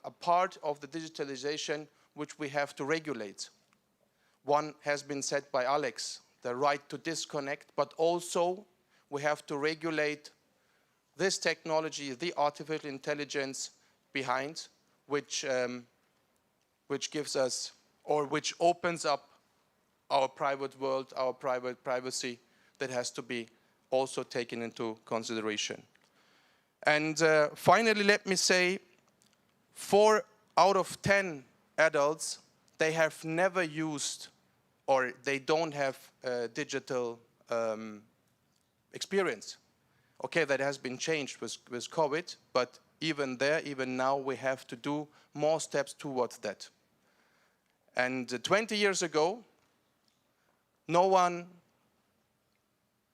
a part of the digitalization which we have to regulate. One has been said by Alex, the right to disconnect, but also we have to regulate this technology, the artificial intelligence behind, which gives us, or which opens up our private world, our private privacy, that has to be also taken into consideration. And finally, let me say, 4 out of 10 adults, they have never used, or they don't have digital experience. Okay, that has been changed with COVID, but even there, even now, we have to do more steps towards that. And 20 years ago, no one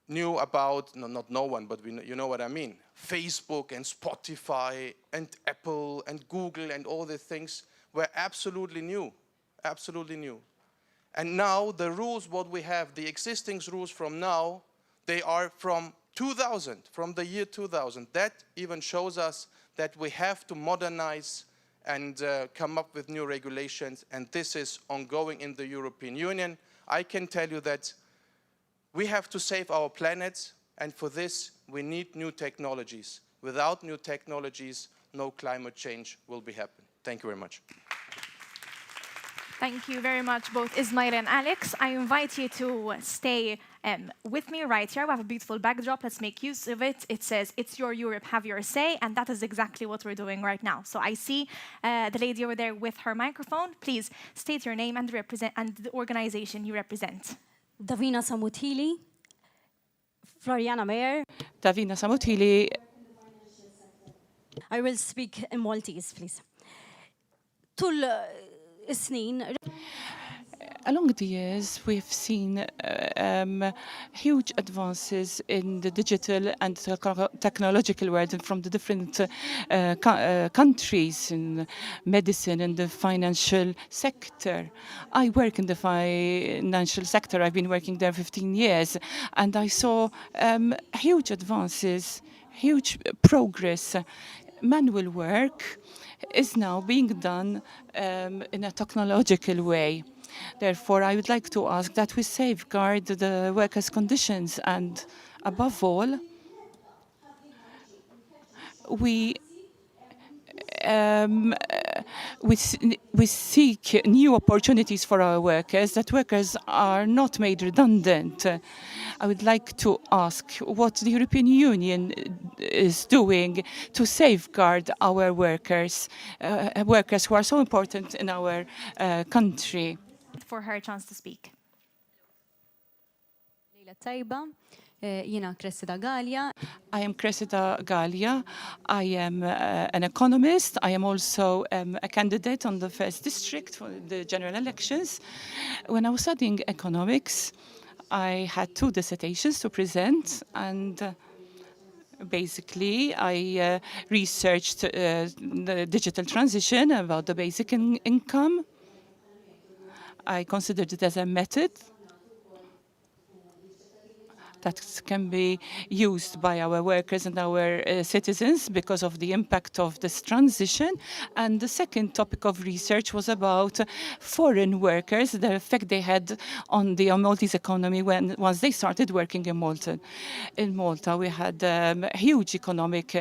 knew about, no, not no one, but you know what I mean, Facebook and Spotify and Apple and Google and all the things were absolutely new, absolutely new. And now the rules, what we have, the existing rules from now, they are from 2000, from the year 2000. That even shows us that we have to modernize and come up with new regulations, and this is ongoing in the European Union. I can tell you that we have to save our planet, and for this we need new technologies. Without new technologies, no climate change will be happening. Thank you very much. Thank you very much, both Ismail and Alex. I invite you to stay with me right here. We have a beautiful backdrop. Let's make use of it. It says, "It's your Europe, have your say," and that is exactly what we're doing right now. So I see the lady over there with her microphone. Please state your name and the organization you represent. Davina Samutili, Floriana Mayer. Davina Samutili. I will speak in Maltese, please. Tul snin. Along the years, we've seen huge advances in the digital and technological world from the different countries in medicine and the financial sector. I work in the financial sector. I've been working there 15 years, and I saw huge advances, huge progress. Manual work is now being done in a technological way. Therefore, I would like to ask that we safeguard the workers' conditions, and above all, we seek new opportunities for our workers, that workers are not made redundant. I would like to ask what the European Union is doing to safeguard our workers, workers who are so important in our country. For her chance to speak. I am Cressida Gallia. I am an economist. I am also a candidate on the 1st district for the general elections. When I was studying economics, I had 2 dissertations to present, and basically I researched the digital transition, about the basic income. I considered it as a method that can be used by our workers and our citizens because of the impact of this transition. And the second topic of research was about foreign workers, the effect they had on the Maltese economy once they started working in Malta. In Malta, we had huge economic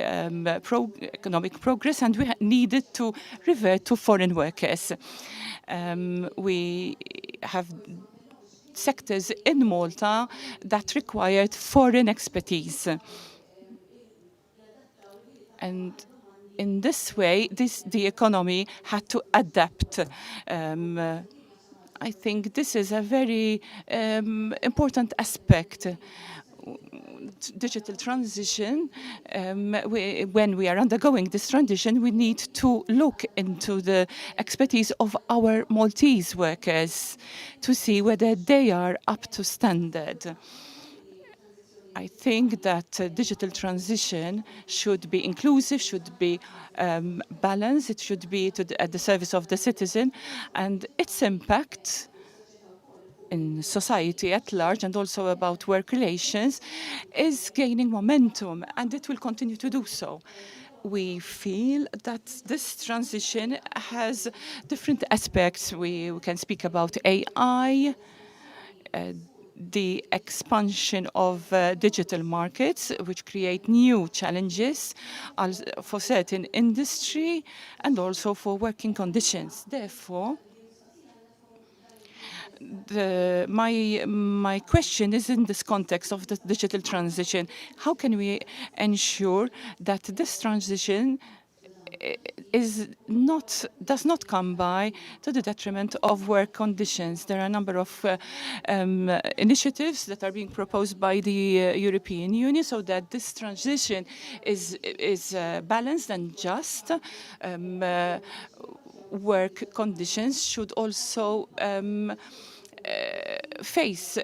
progress, and we needed to revert to foreign workers. We have sectors in Malta that required foreign expertise. And in this way, the economy had to adapt. I think this is a very important aspect. Digital transition, when we are undergoing this transition, we need to look into the expertise of our Maltese workers to see whether they are up to standard. I think that digital transition should be inclusive, should be balanced, it should be at the service of the citizen, and its impact in society at large and also about work relations is gaining momentum, and it will continue to do so. We feel that this transition has different aspects. We can speak about AI, the expansion of digital markets, which create new challenges for certain industry and also for working conditions. Therefore, my question is in this context of the digital transition. How can we ensure that this transition does not come by to the detriment of work conditions? There are a number of initiatives that are being proposed by the European Union so that this transition is balanced and just. Work conditions should also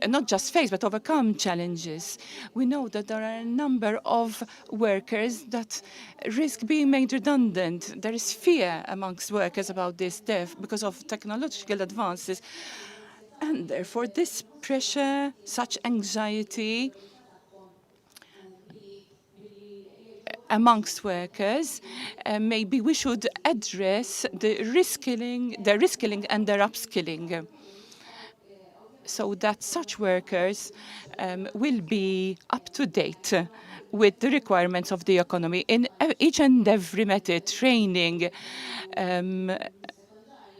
not just face, but overcome challenges. We know that there are a number of workers that risk being made redundant. There is fear amongst workers about this because of technological advances. And therefore, this pressure, such anxiety amongst workers, maybe we should address the reskilling and their upskilling, so that such workers will be up to date with the requirements of the economy in each and every method: training,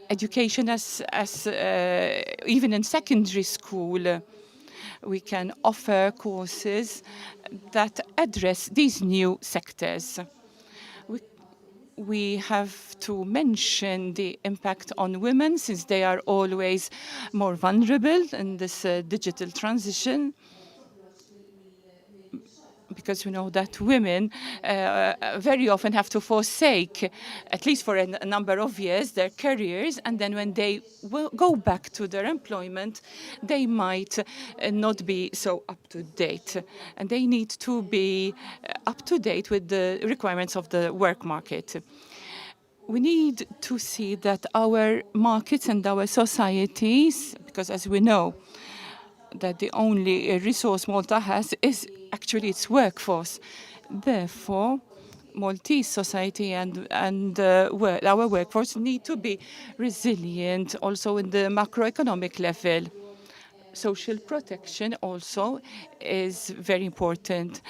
education, even in secondary school. We can offer courses that address these new sectors. We have to mention the impact on women, since they are always more vulnerable in this digital transition, because we know that women very often have to forsake, at least for a number of years, their careers, and then when they will go back to their employment, they might not be so up to date, and they need to be up to date with the requirements of the work market. We need to see that our markets and our societies, because as we know, that the only resource Malta has is actually its workforce. Therefore, Maltese society and our workforce need to be resilient also in the macroeconomic level. Social protection also is very important.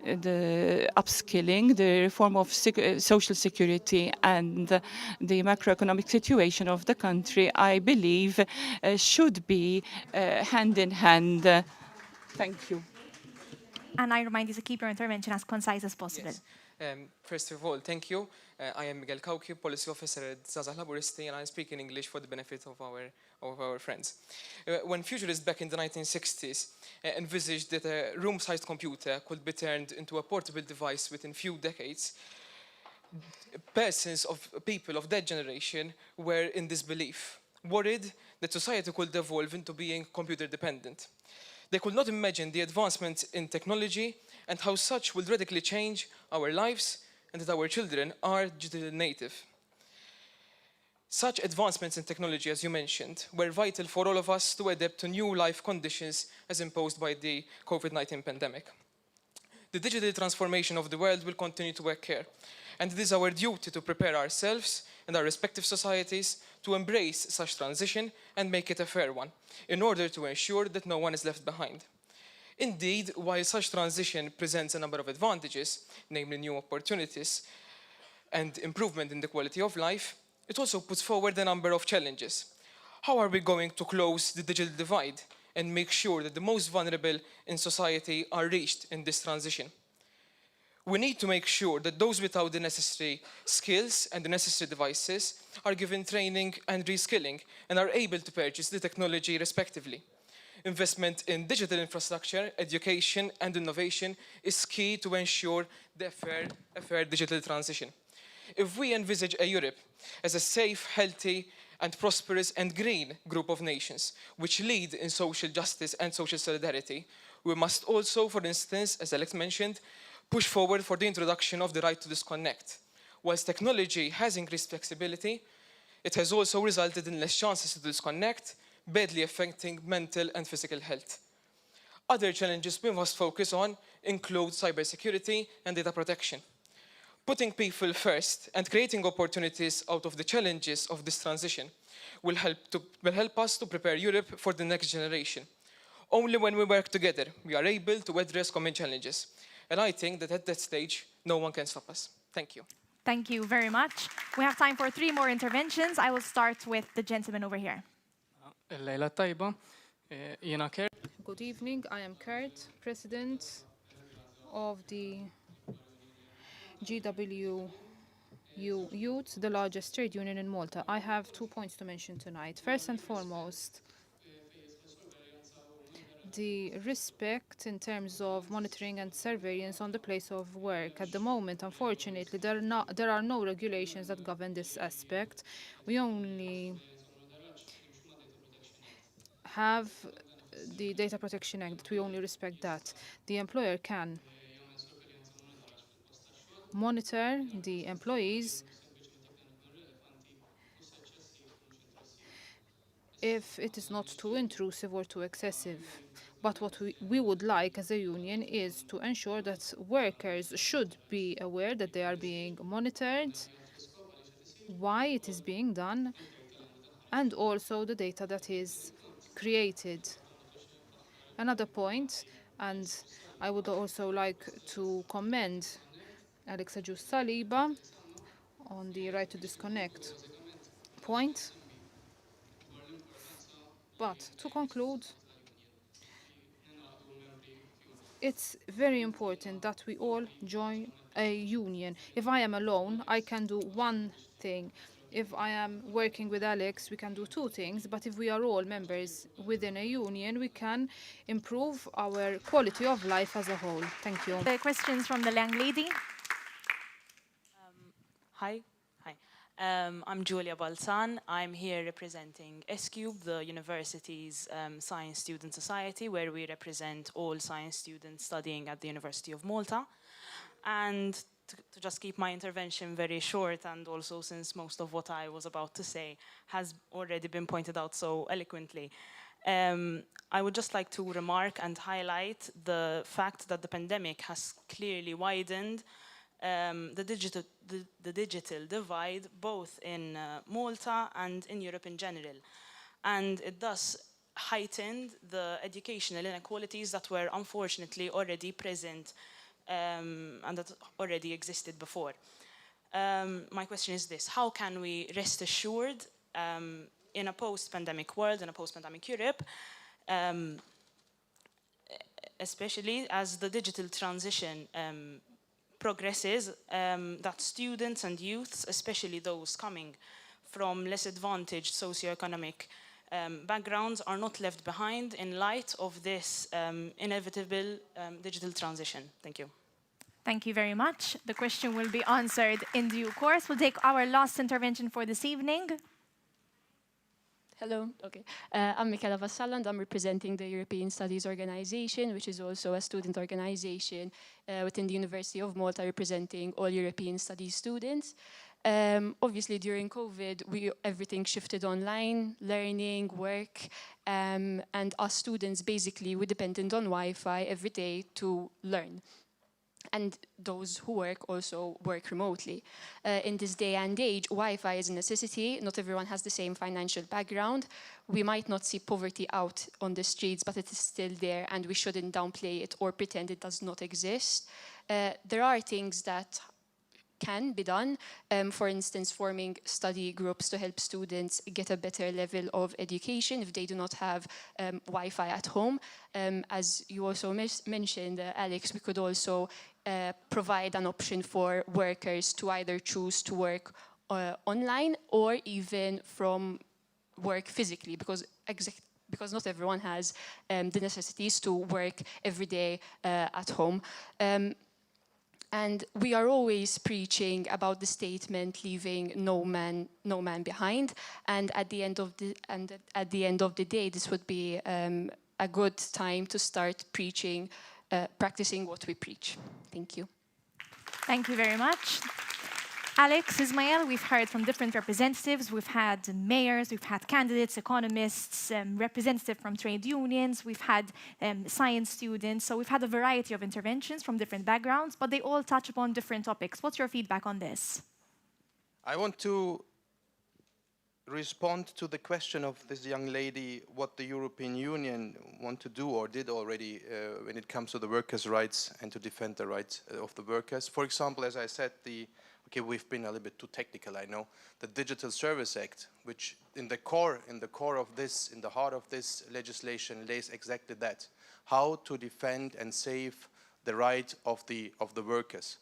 The upskilling, the reform of social security, and the macroeconomic situation of the country, I believe, should be hand in hand. Thank you. And I remind you to keep your intervention as concise as possible. Yes. First of all, thank you. I am Miguel Kauki, Policy Officer at Zazah Laburisti, and I speak in English for the benefit of our friends. When futurists back in the 1960s envisaged that a room-sized computer could be turned into a portable device within few decades, people of that generation were in disbelief, worried that society could evolve into being computer-dependent. They could not imagine the advancements in technology and how such will radically change our lives, and that our children are digital native. Such advancements in technology, as you mentioned, were vital for all of us to adapt to new life conditions as imposed by the COVID-19 pandemic. The digital transformation of the world will continue to occur, and it is our duty to prepare ourselves and our respective societies to embrace such transition and make it a fair one, in order to ensure that no one is left behind. Indeed, while such transition presents a number of advantages, namely new opportunities and improvement in the quality of life, it also puts forward a number of challenges. How are we going to close the digital divide and make sure that the most vulnerable in society are reached in this transition? We need to make sure that those without the necessary skills and the necessary devices are given training and reskilling and are able to purchase the technology respectively. Investment in digital infrastructure, education and innovation is key to ensure a fair digital transition. If we envisage a Europe as a safe, healthy and prosperous and green group of nations which lead in social justice and social solidarity, we must also, for instance, as Alex mentioned, push forward for the introduction of the right to disconnect. Whilst technology has increased flexibility, it has also resulted in less chances to disconnect, badly affecting mental and physical health. Other challenges we must focus on include cybersecurity and data protection. Putting people first and creating opportunities out of the challenges of this transition will help us to prepare Europe for the next generation. Only when we work together, we are able to address common challenges. And I think that at that stage, no one can stop us. Thank you. Thank you very much. We have time for 3 more interventions. I will start with the gentleman over here. Good evening, I am Kurt, President of the GWU Youth, the largest trade union in Malta. I have 2 points to mention tonight. First and foremost, the respect in terms of monitoring and surveillance on the place of work. At the moment, unfortunately, there are no regulations that govern this aspect. We only have the Data Protection Act, we only respect that. The employer can monitor the employees if it is not too intrusive or too excessive. But what we would like as a union is to ensure that workers should be aware that they are being monitored, why it is being done, and also the data that is created. Another point, and I would also like to commend Alex Saliba on the right to disconnect point. But to conclude, it's very important that we all join a union. If I am alone, I can do one thing. If I am working with Alex, we can do 2 things. But if we are all members within a union, we can improve our quality of life as a whole. Thank you. The questions from the young lady. Hi. I'm Julia Balzan. I'm here representing S-Cube, the university's Science Student Society, where we represent all science students studying at the University of Malta. And to just keep my intervention very short, and also since most of what I was about to say has already been pointed out so eloquently, I would just like to remark and highlight the fact that the pandemic has clearly widened the digital divide, both in Malta and in Europe in general. And it thus heightened the educational inequalities that were unfortunately already present and that already existed before. My question is this: how can we rest assured in a post-pandemic world, in a post-pandemic Europe, especially as the digital transition progresses, that students and youths, especially those coming from less advantaged socioeconomic backgrounds, are not left behind in light of this inevitable digital transition? Thank you. Thank you very much. The question will be answered in due course. We'll take our last intervention for this evening. Hello, okay. I'm Michela Vassalla, and I'm representing the European Studies Organization, which is also a student organization within the University of Malta, representing all European Studies students. Obviously, during COVID, everything shifted online, learning, work, and us students, basically, we depended on Wi-Fi every day to learn. And those who work also work remotely. In this day and age, Wi-Fi is a necessity. Not everyone has the same financial background. We might not see poverty out on the streets, but it is still there, and we shouldn't downplay it or pretend it does not exist. There are things that can be done. For instance, forming study groups to help students get a better level of education if they do not have Wi-Fi at home. As you also mentioned, Alex, we could also provide an option for workers to either choose to work online or even from work physically, because not everyone has the necessities to work every day at home. And we are always preaching about the statement, leaving no man behind. And at the end of the day, this would be a good time to start preaching, practicing what we preach. Thank you. Thank you very much. Alex, Ismail, we've heard from different representatives. We've had mayors, we've had candidates, economists, representatives from trade unions, we've had science students. So we've had a variety of interventions from different backgrounds, but they all touch upon different topics. What's your feedback on this? I want to respond to the question of this young lady, what the European Union want to do or did already when it comes to the workers' rights and to defend the rights of the workers. For example, as I said, okay, we've been a little bit too technical, I know. The Digital Service Act, which in the core of this, in the heart of this legislation, lays exactly that: how to defend and save the right of the workers.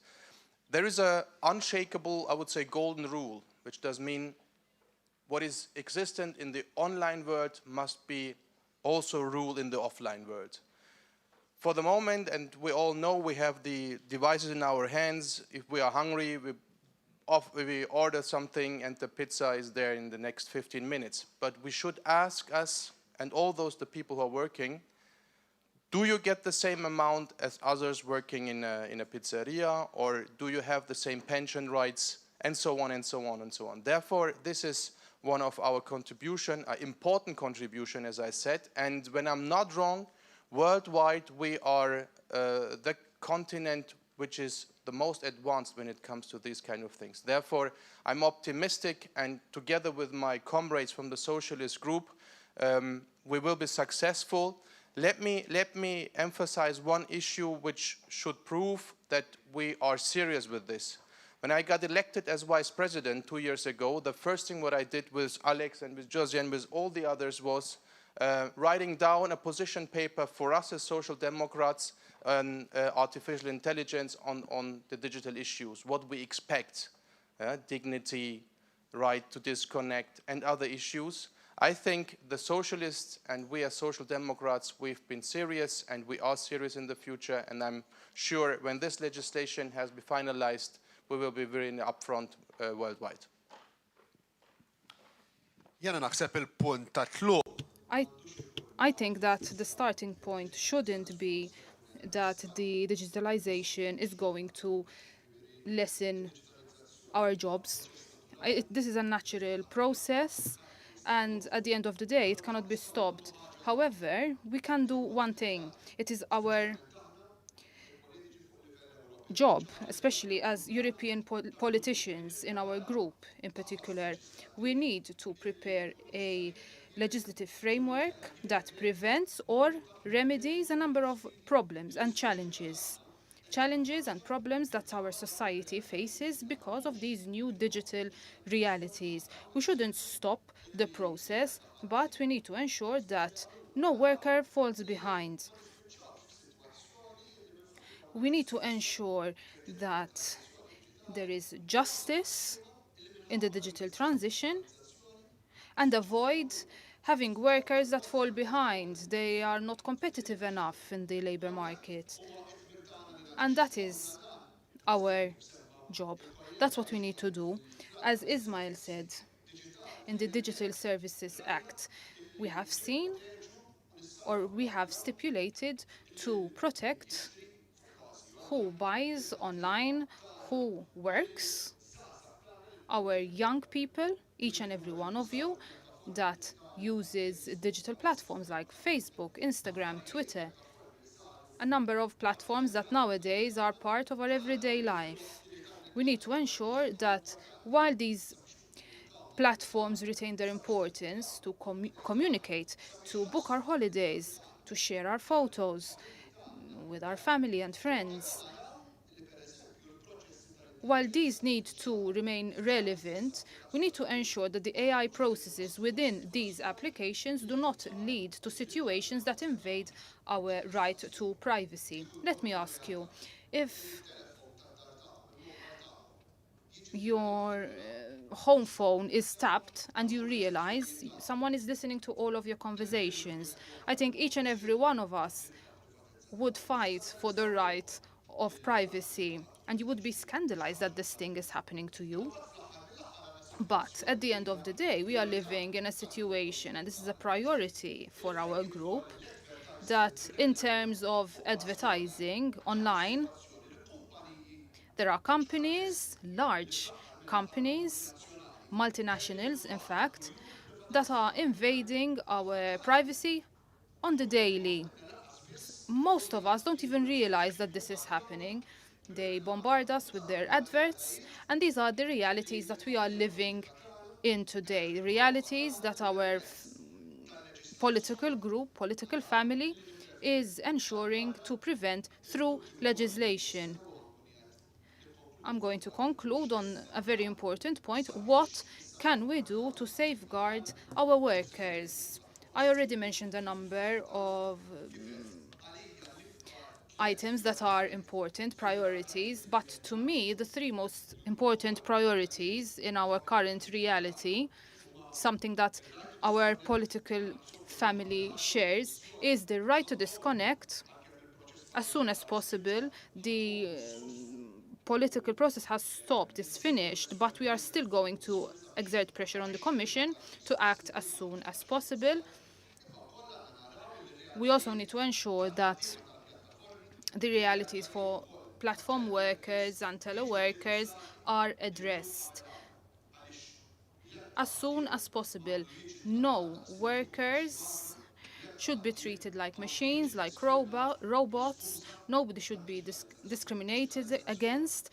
There is an unshakable, I would say, golden rule, which does mean what is existent in the online world must be also rule in the offline world. For the moment, and we all know we have the devices in our hands. If we are hungry, we order something and the pizza is there in the next 15 minutes. But we should ask us and all the people who are working, do you get the same amount as others working in a pizzeria, or do you have the same pension rights, and so on and so on and so on. Therefore, this is one of our contribution, an important contribution, as I said. And when I'm not wrong, worldwide we are the continent which is the most advanced when it comes to these kind of things. Therefore, I'm optimistic, and together with my comrades from the socialist group, we will be successful. Let me emphasize one issue which should prove that we are serious with this. When I got elected as vice president 2 years ago, the first thing what I did with Alex and with Josie and with all the others was writing down a position paper for us as social democrats on artificial intelligence on the digital issues, what we expect, dignity, right to disconnect, and other issues. I think the socialists and we as social democrats, we've been serious and we are serious in the future, and I'm sure when this legislation has been finalized, we will be very upfront worldwide. I think that the starting point shouldn't be that the digitalization is going to lessen our jobs. This is a natural process, and at the end of the day, it cannot be stopped. However, we can do one thing. It is our job, especially as European politicians in our group in particular, we need to prepare a legislative framework that prevents or remedies a number of problems and challenges and problems that our society faces because of these new digital realities. We shouldn't stop the process, but we need to ensure that no worker falls behind. We need to ensure that there is justice in the digital transition and avoid having workers that fall behind. They are not competitive enough in the labor market. And that is our job. That's what we need to do. As Ismail said, in the Digital Services Act, we have seen or we have stipulated to protect who buys online, who works, our young people, each and every one of you, that uses digital platforms like Facebook, Instagram, Twitter, a number of platforms that nowadays are part of our everyday life. We need to ensure that while these platforms retain their importance to communicate, to book our holidays, to share our photos with our family and friends, while these need to remain relevant, we need to ensure that the AI processes within these applications do not lead to situations that invade our right to privacy. Let me ask you, if your home phone is tapped and you realize someone is listening to all of your conversations, I think each and every one of us would fight for the right of privacy, and you would be scandalized that this thing is happening to you. But at the end of the day, we are living in a situation, and this is a priority for our group, that in terms of advertising online, there are companies, large companies, multinationals in fact, that are invading our privacy on the daily. Most of us don't even realize that this is happening. They bombard us with their adverts, and these are the realities that we are living in today. The realities that our political group, political family is ensuring to prevent through legislation. I'm going to conclude on a very important point. What can we do to safeguard our workers? I already mentioned a number of items that are important, priorities, but to me, the three most important priorities in our current reality, something that our political family shares, is the right to disconnect as soon as possible. The political process has stopped, it's finished, but we are still going to exert pressure on the Commission to act as soon as possible. We also need to ensure that the realities for platform workers and teleworkers are addressed as soon as possible. No workers should be treated like machines, like robots. Nobody should be discriminated against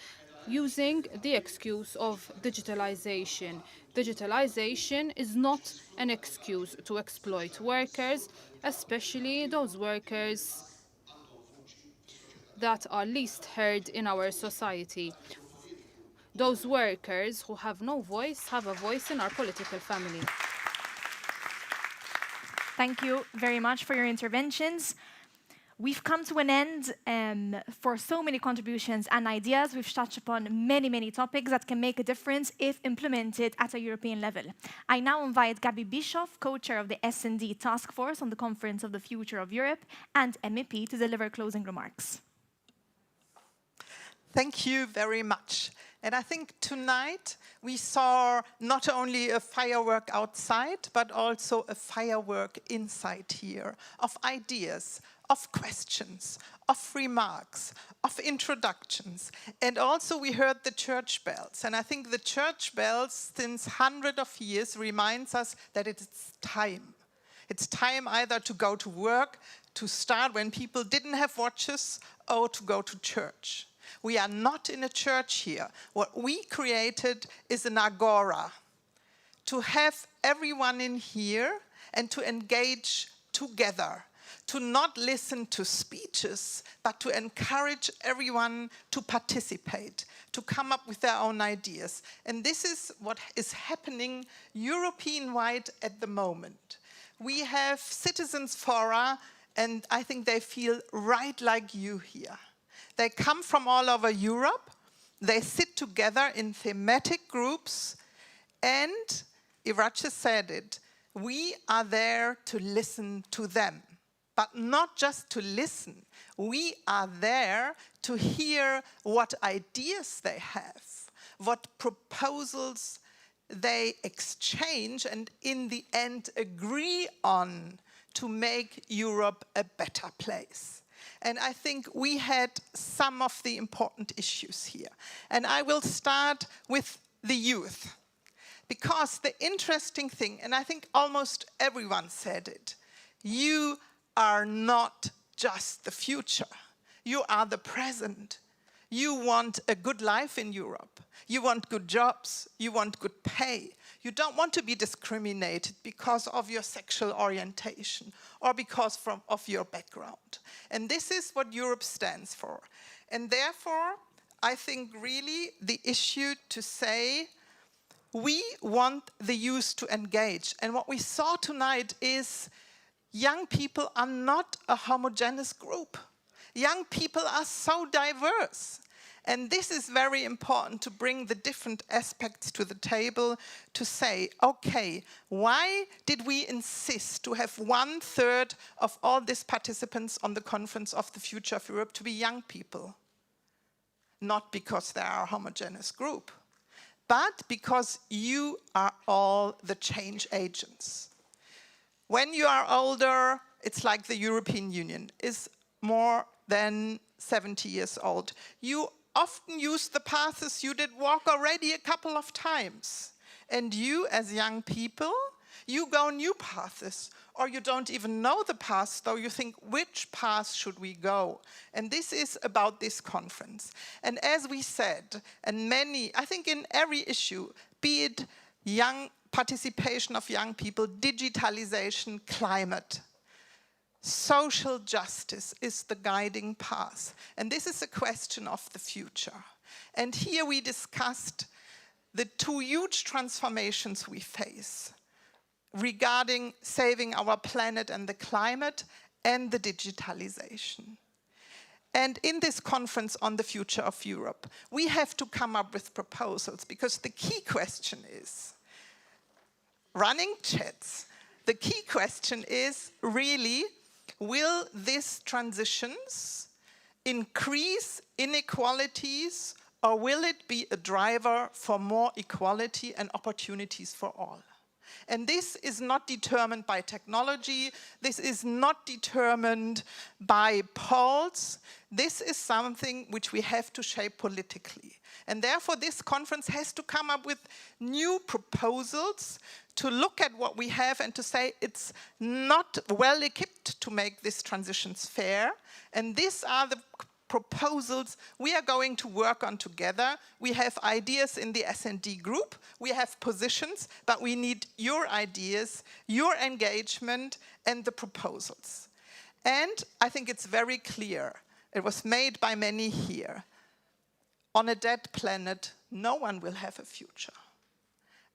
using the excuse of digitalization. Digitalization is not an excuse to exploit workers, especially those workers that are least heard in our society. Those workers who have no voice have a voice in our political family. Thank you very much for your interventions. We've come to an end for so many contributions and ideas. We've touched upon many, many topics that can make a difference if implemented at a European level. I now invite Gabi Bischoff, co-chair of the S&D Task Force on the Conference of the Future of Europe, and MEP to deliver closing remarks. Thank you very much. And I think tonight we saw not only a firework outside, but also a firework inside here of ideas, of questions, of remarks, of introductions. And also we heard the church bells. And I think the church bells, since hundreds of years, reminds us that it's time. It's time either to go to work, to start when people didn't have watches, or to go to church. We are not in a church here. What we created is an agora, to have everyone in here and to engage together, to not listen to speeches, but to encourage everyone to participate, to come up with their own ideas. And this is what is happening European-wide at the moment. We have citizens fora, and I think they feel right like you here. They come from all over Europe, they sit together in thematic groups, and Irache said it, we are there to listen to them. But not just to listen, we are there to hear what ideas they have, what proposals they exchange, and in the end agree on to make Europe a better place. And I think we had some of the important issues here. And I will start with the youth. Because the interesting thing, and I think almost everyone said it, you are not just the future. You are the present. You want a good life in Europe. You want good jobs. You want good pay. You don't want to be discriminated because of your sexual orientation or because of your background. And this is what Europe stands for. And therefore, I think really the issue to say, we want the youth to engage. And what we saw tonight is young people are not a homogeneous group. Young people are so diverse. And this is very important to bring the different aspects to the table to say, okay, why did we insist to have 1/3 of all these participants on the Conference of the Future of Europe to be young people? Not because they are a homogeneous group, but because you are all the change agents. When you are older, it's like the European Union is more than 70 years old. You often use the paths you did walk already a couple of times. And you, as young people, you go new paths, or you don't even know the path, though you think, which path should we go? And this is about this conference. And as we said, and many, I think in every issue, be it young participation of young people, digitalization, climate, social justice is the guiding path. And this is a question of the future. And here we discussed the two huge transformations we face regarding saving our planet and the climate and the digitalization. And in this conference on the future of Europe, we have to come up with proposals, because the key question is, running chats, the key question is really, will these transitions increase inequalities, or will it be a driver for more equality and opportunities for all? And this is not determined by technology. This is not determined by polls. This is something which we have to shape politically. And therefore, this conference has to come up with new proposals to look at what we have and to say it's not well equipped to make these transitions fair. And these are the proposals we are going to work on together. We have ideas in the S&D group, we have positions, but we need your ideas, your engagement, and the proposals. And I think it's very clear, it was made by many here, on a dead planet, no one will have a future.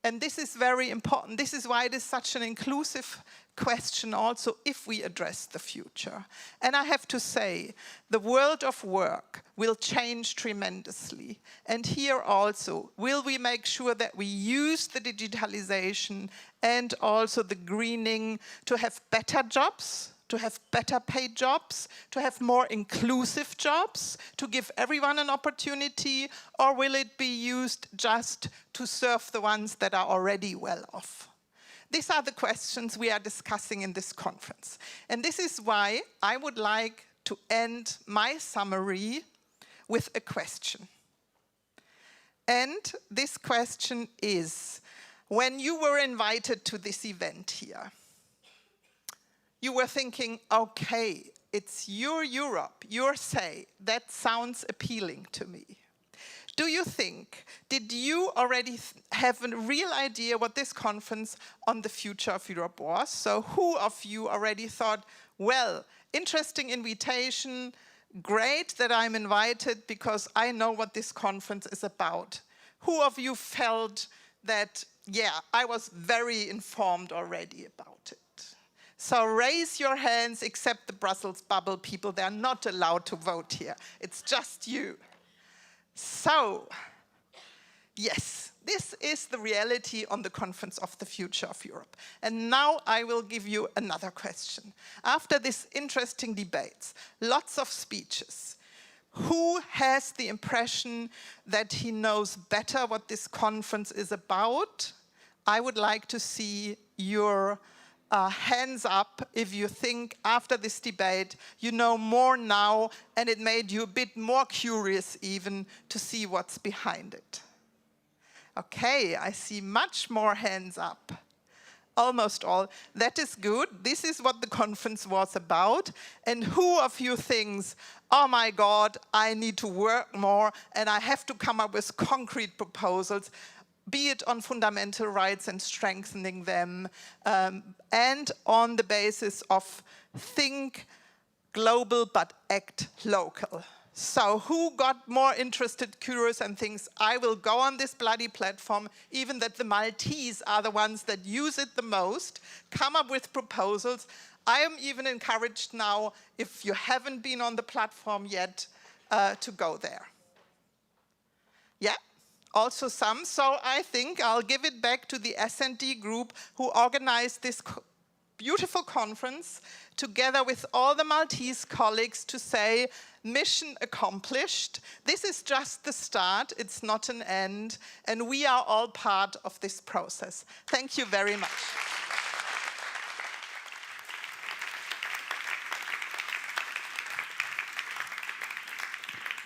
And this is very important. This is why it is such an inclusive question also if we address the future. And I have to say, the world of work will change tremendously. And here also, will we make sure that we use the digitalization and also the greening to have better jobs, to have better paid jobs, to have more inclusive jobs, to give everyone an opportunity, or will it be used just to serve the ones that are already well off? These are the questions we are discussing in this conference. And this is why I would like to end my summary with a question. And this question is, when you were invited to this event here, you were thinking, okay, it's your Europe, your say, that sounds appealing to me. Do you think, did you already have a real idea what this conference on the future of Europe was? So who of you already thought, well, interesting invitation, great that I'm invited because I know what this conference is about? Who of you felt that, yeah, I was very informed already about it? So raise your hands, except the Brussels bubble people. They're not allowed to vote here. It's just you. So, yes, this is the reality on the Conference of the Future of Europe. And now I will give you another question. After this interesting debates, lots of speeches, who has the impression that he knows better what this conference is about? I would like to see your hands up if you think after this debate you know more now and it made you a bit more curious even to see what's behind it. Okay, I see much more hands up. Almost all. That is good. This is what the conference was about. And who of you thinks, oh my God, I need to work more and I have to come up with concrete proposals, be it on fundamental rights and strengthening them, and on the basis of think global but act local. So who got more interested, curious, and thinks, I will go on this bloody platform, even that the Maltese are the ones that use it the most, come up with proposals. I am even encouraged now, if you haven't been on the platform yet, to go there. Yeah, also some. So I think I'll give it back to the S&D group who organized this beautiful conference together with all the Maltese colleagues to say, mission accomplished. This is just the start, it's not an end, and we are all part of this process. Thank you very much.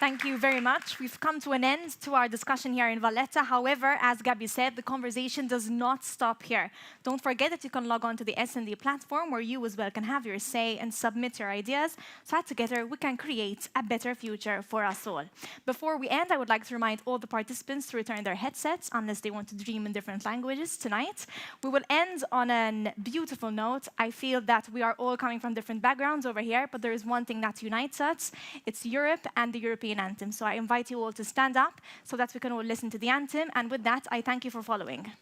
Thank you very much. We've come to an end to our discussion here in Valletta. However, as Gabi said, the conversation does not stop here. Don't forget that you can log on to the S&D platform where you as well can have your say and submit your ideas so that together we can create a better future for us all. Before we end, I would like to remind all the participants to return their headsets unless they want to dream in different languages tonight. We will end on a beautiful note. I feel that we are all coming from different backgrounds over here, but there is one thing that unites us. It's Europe and the European anthem. So I invite you all to stand up so that we can all listen to the anthem. And with that, I thank you for following.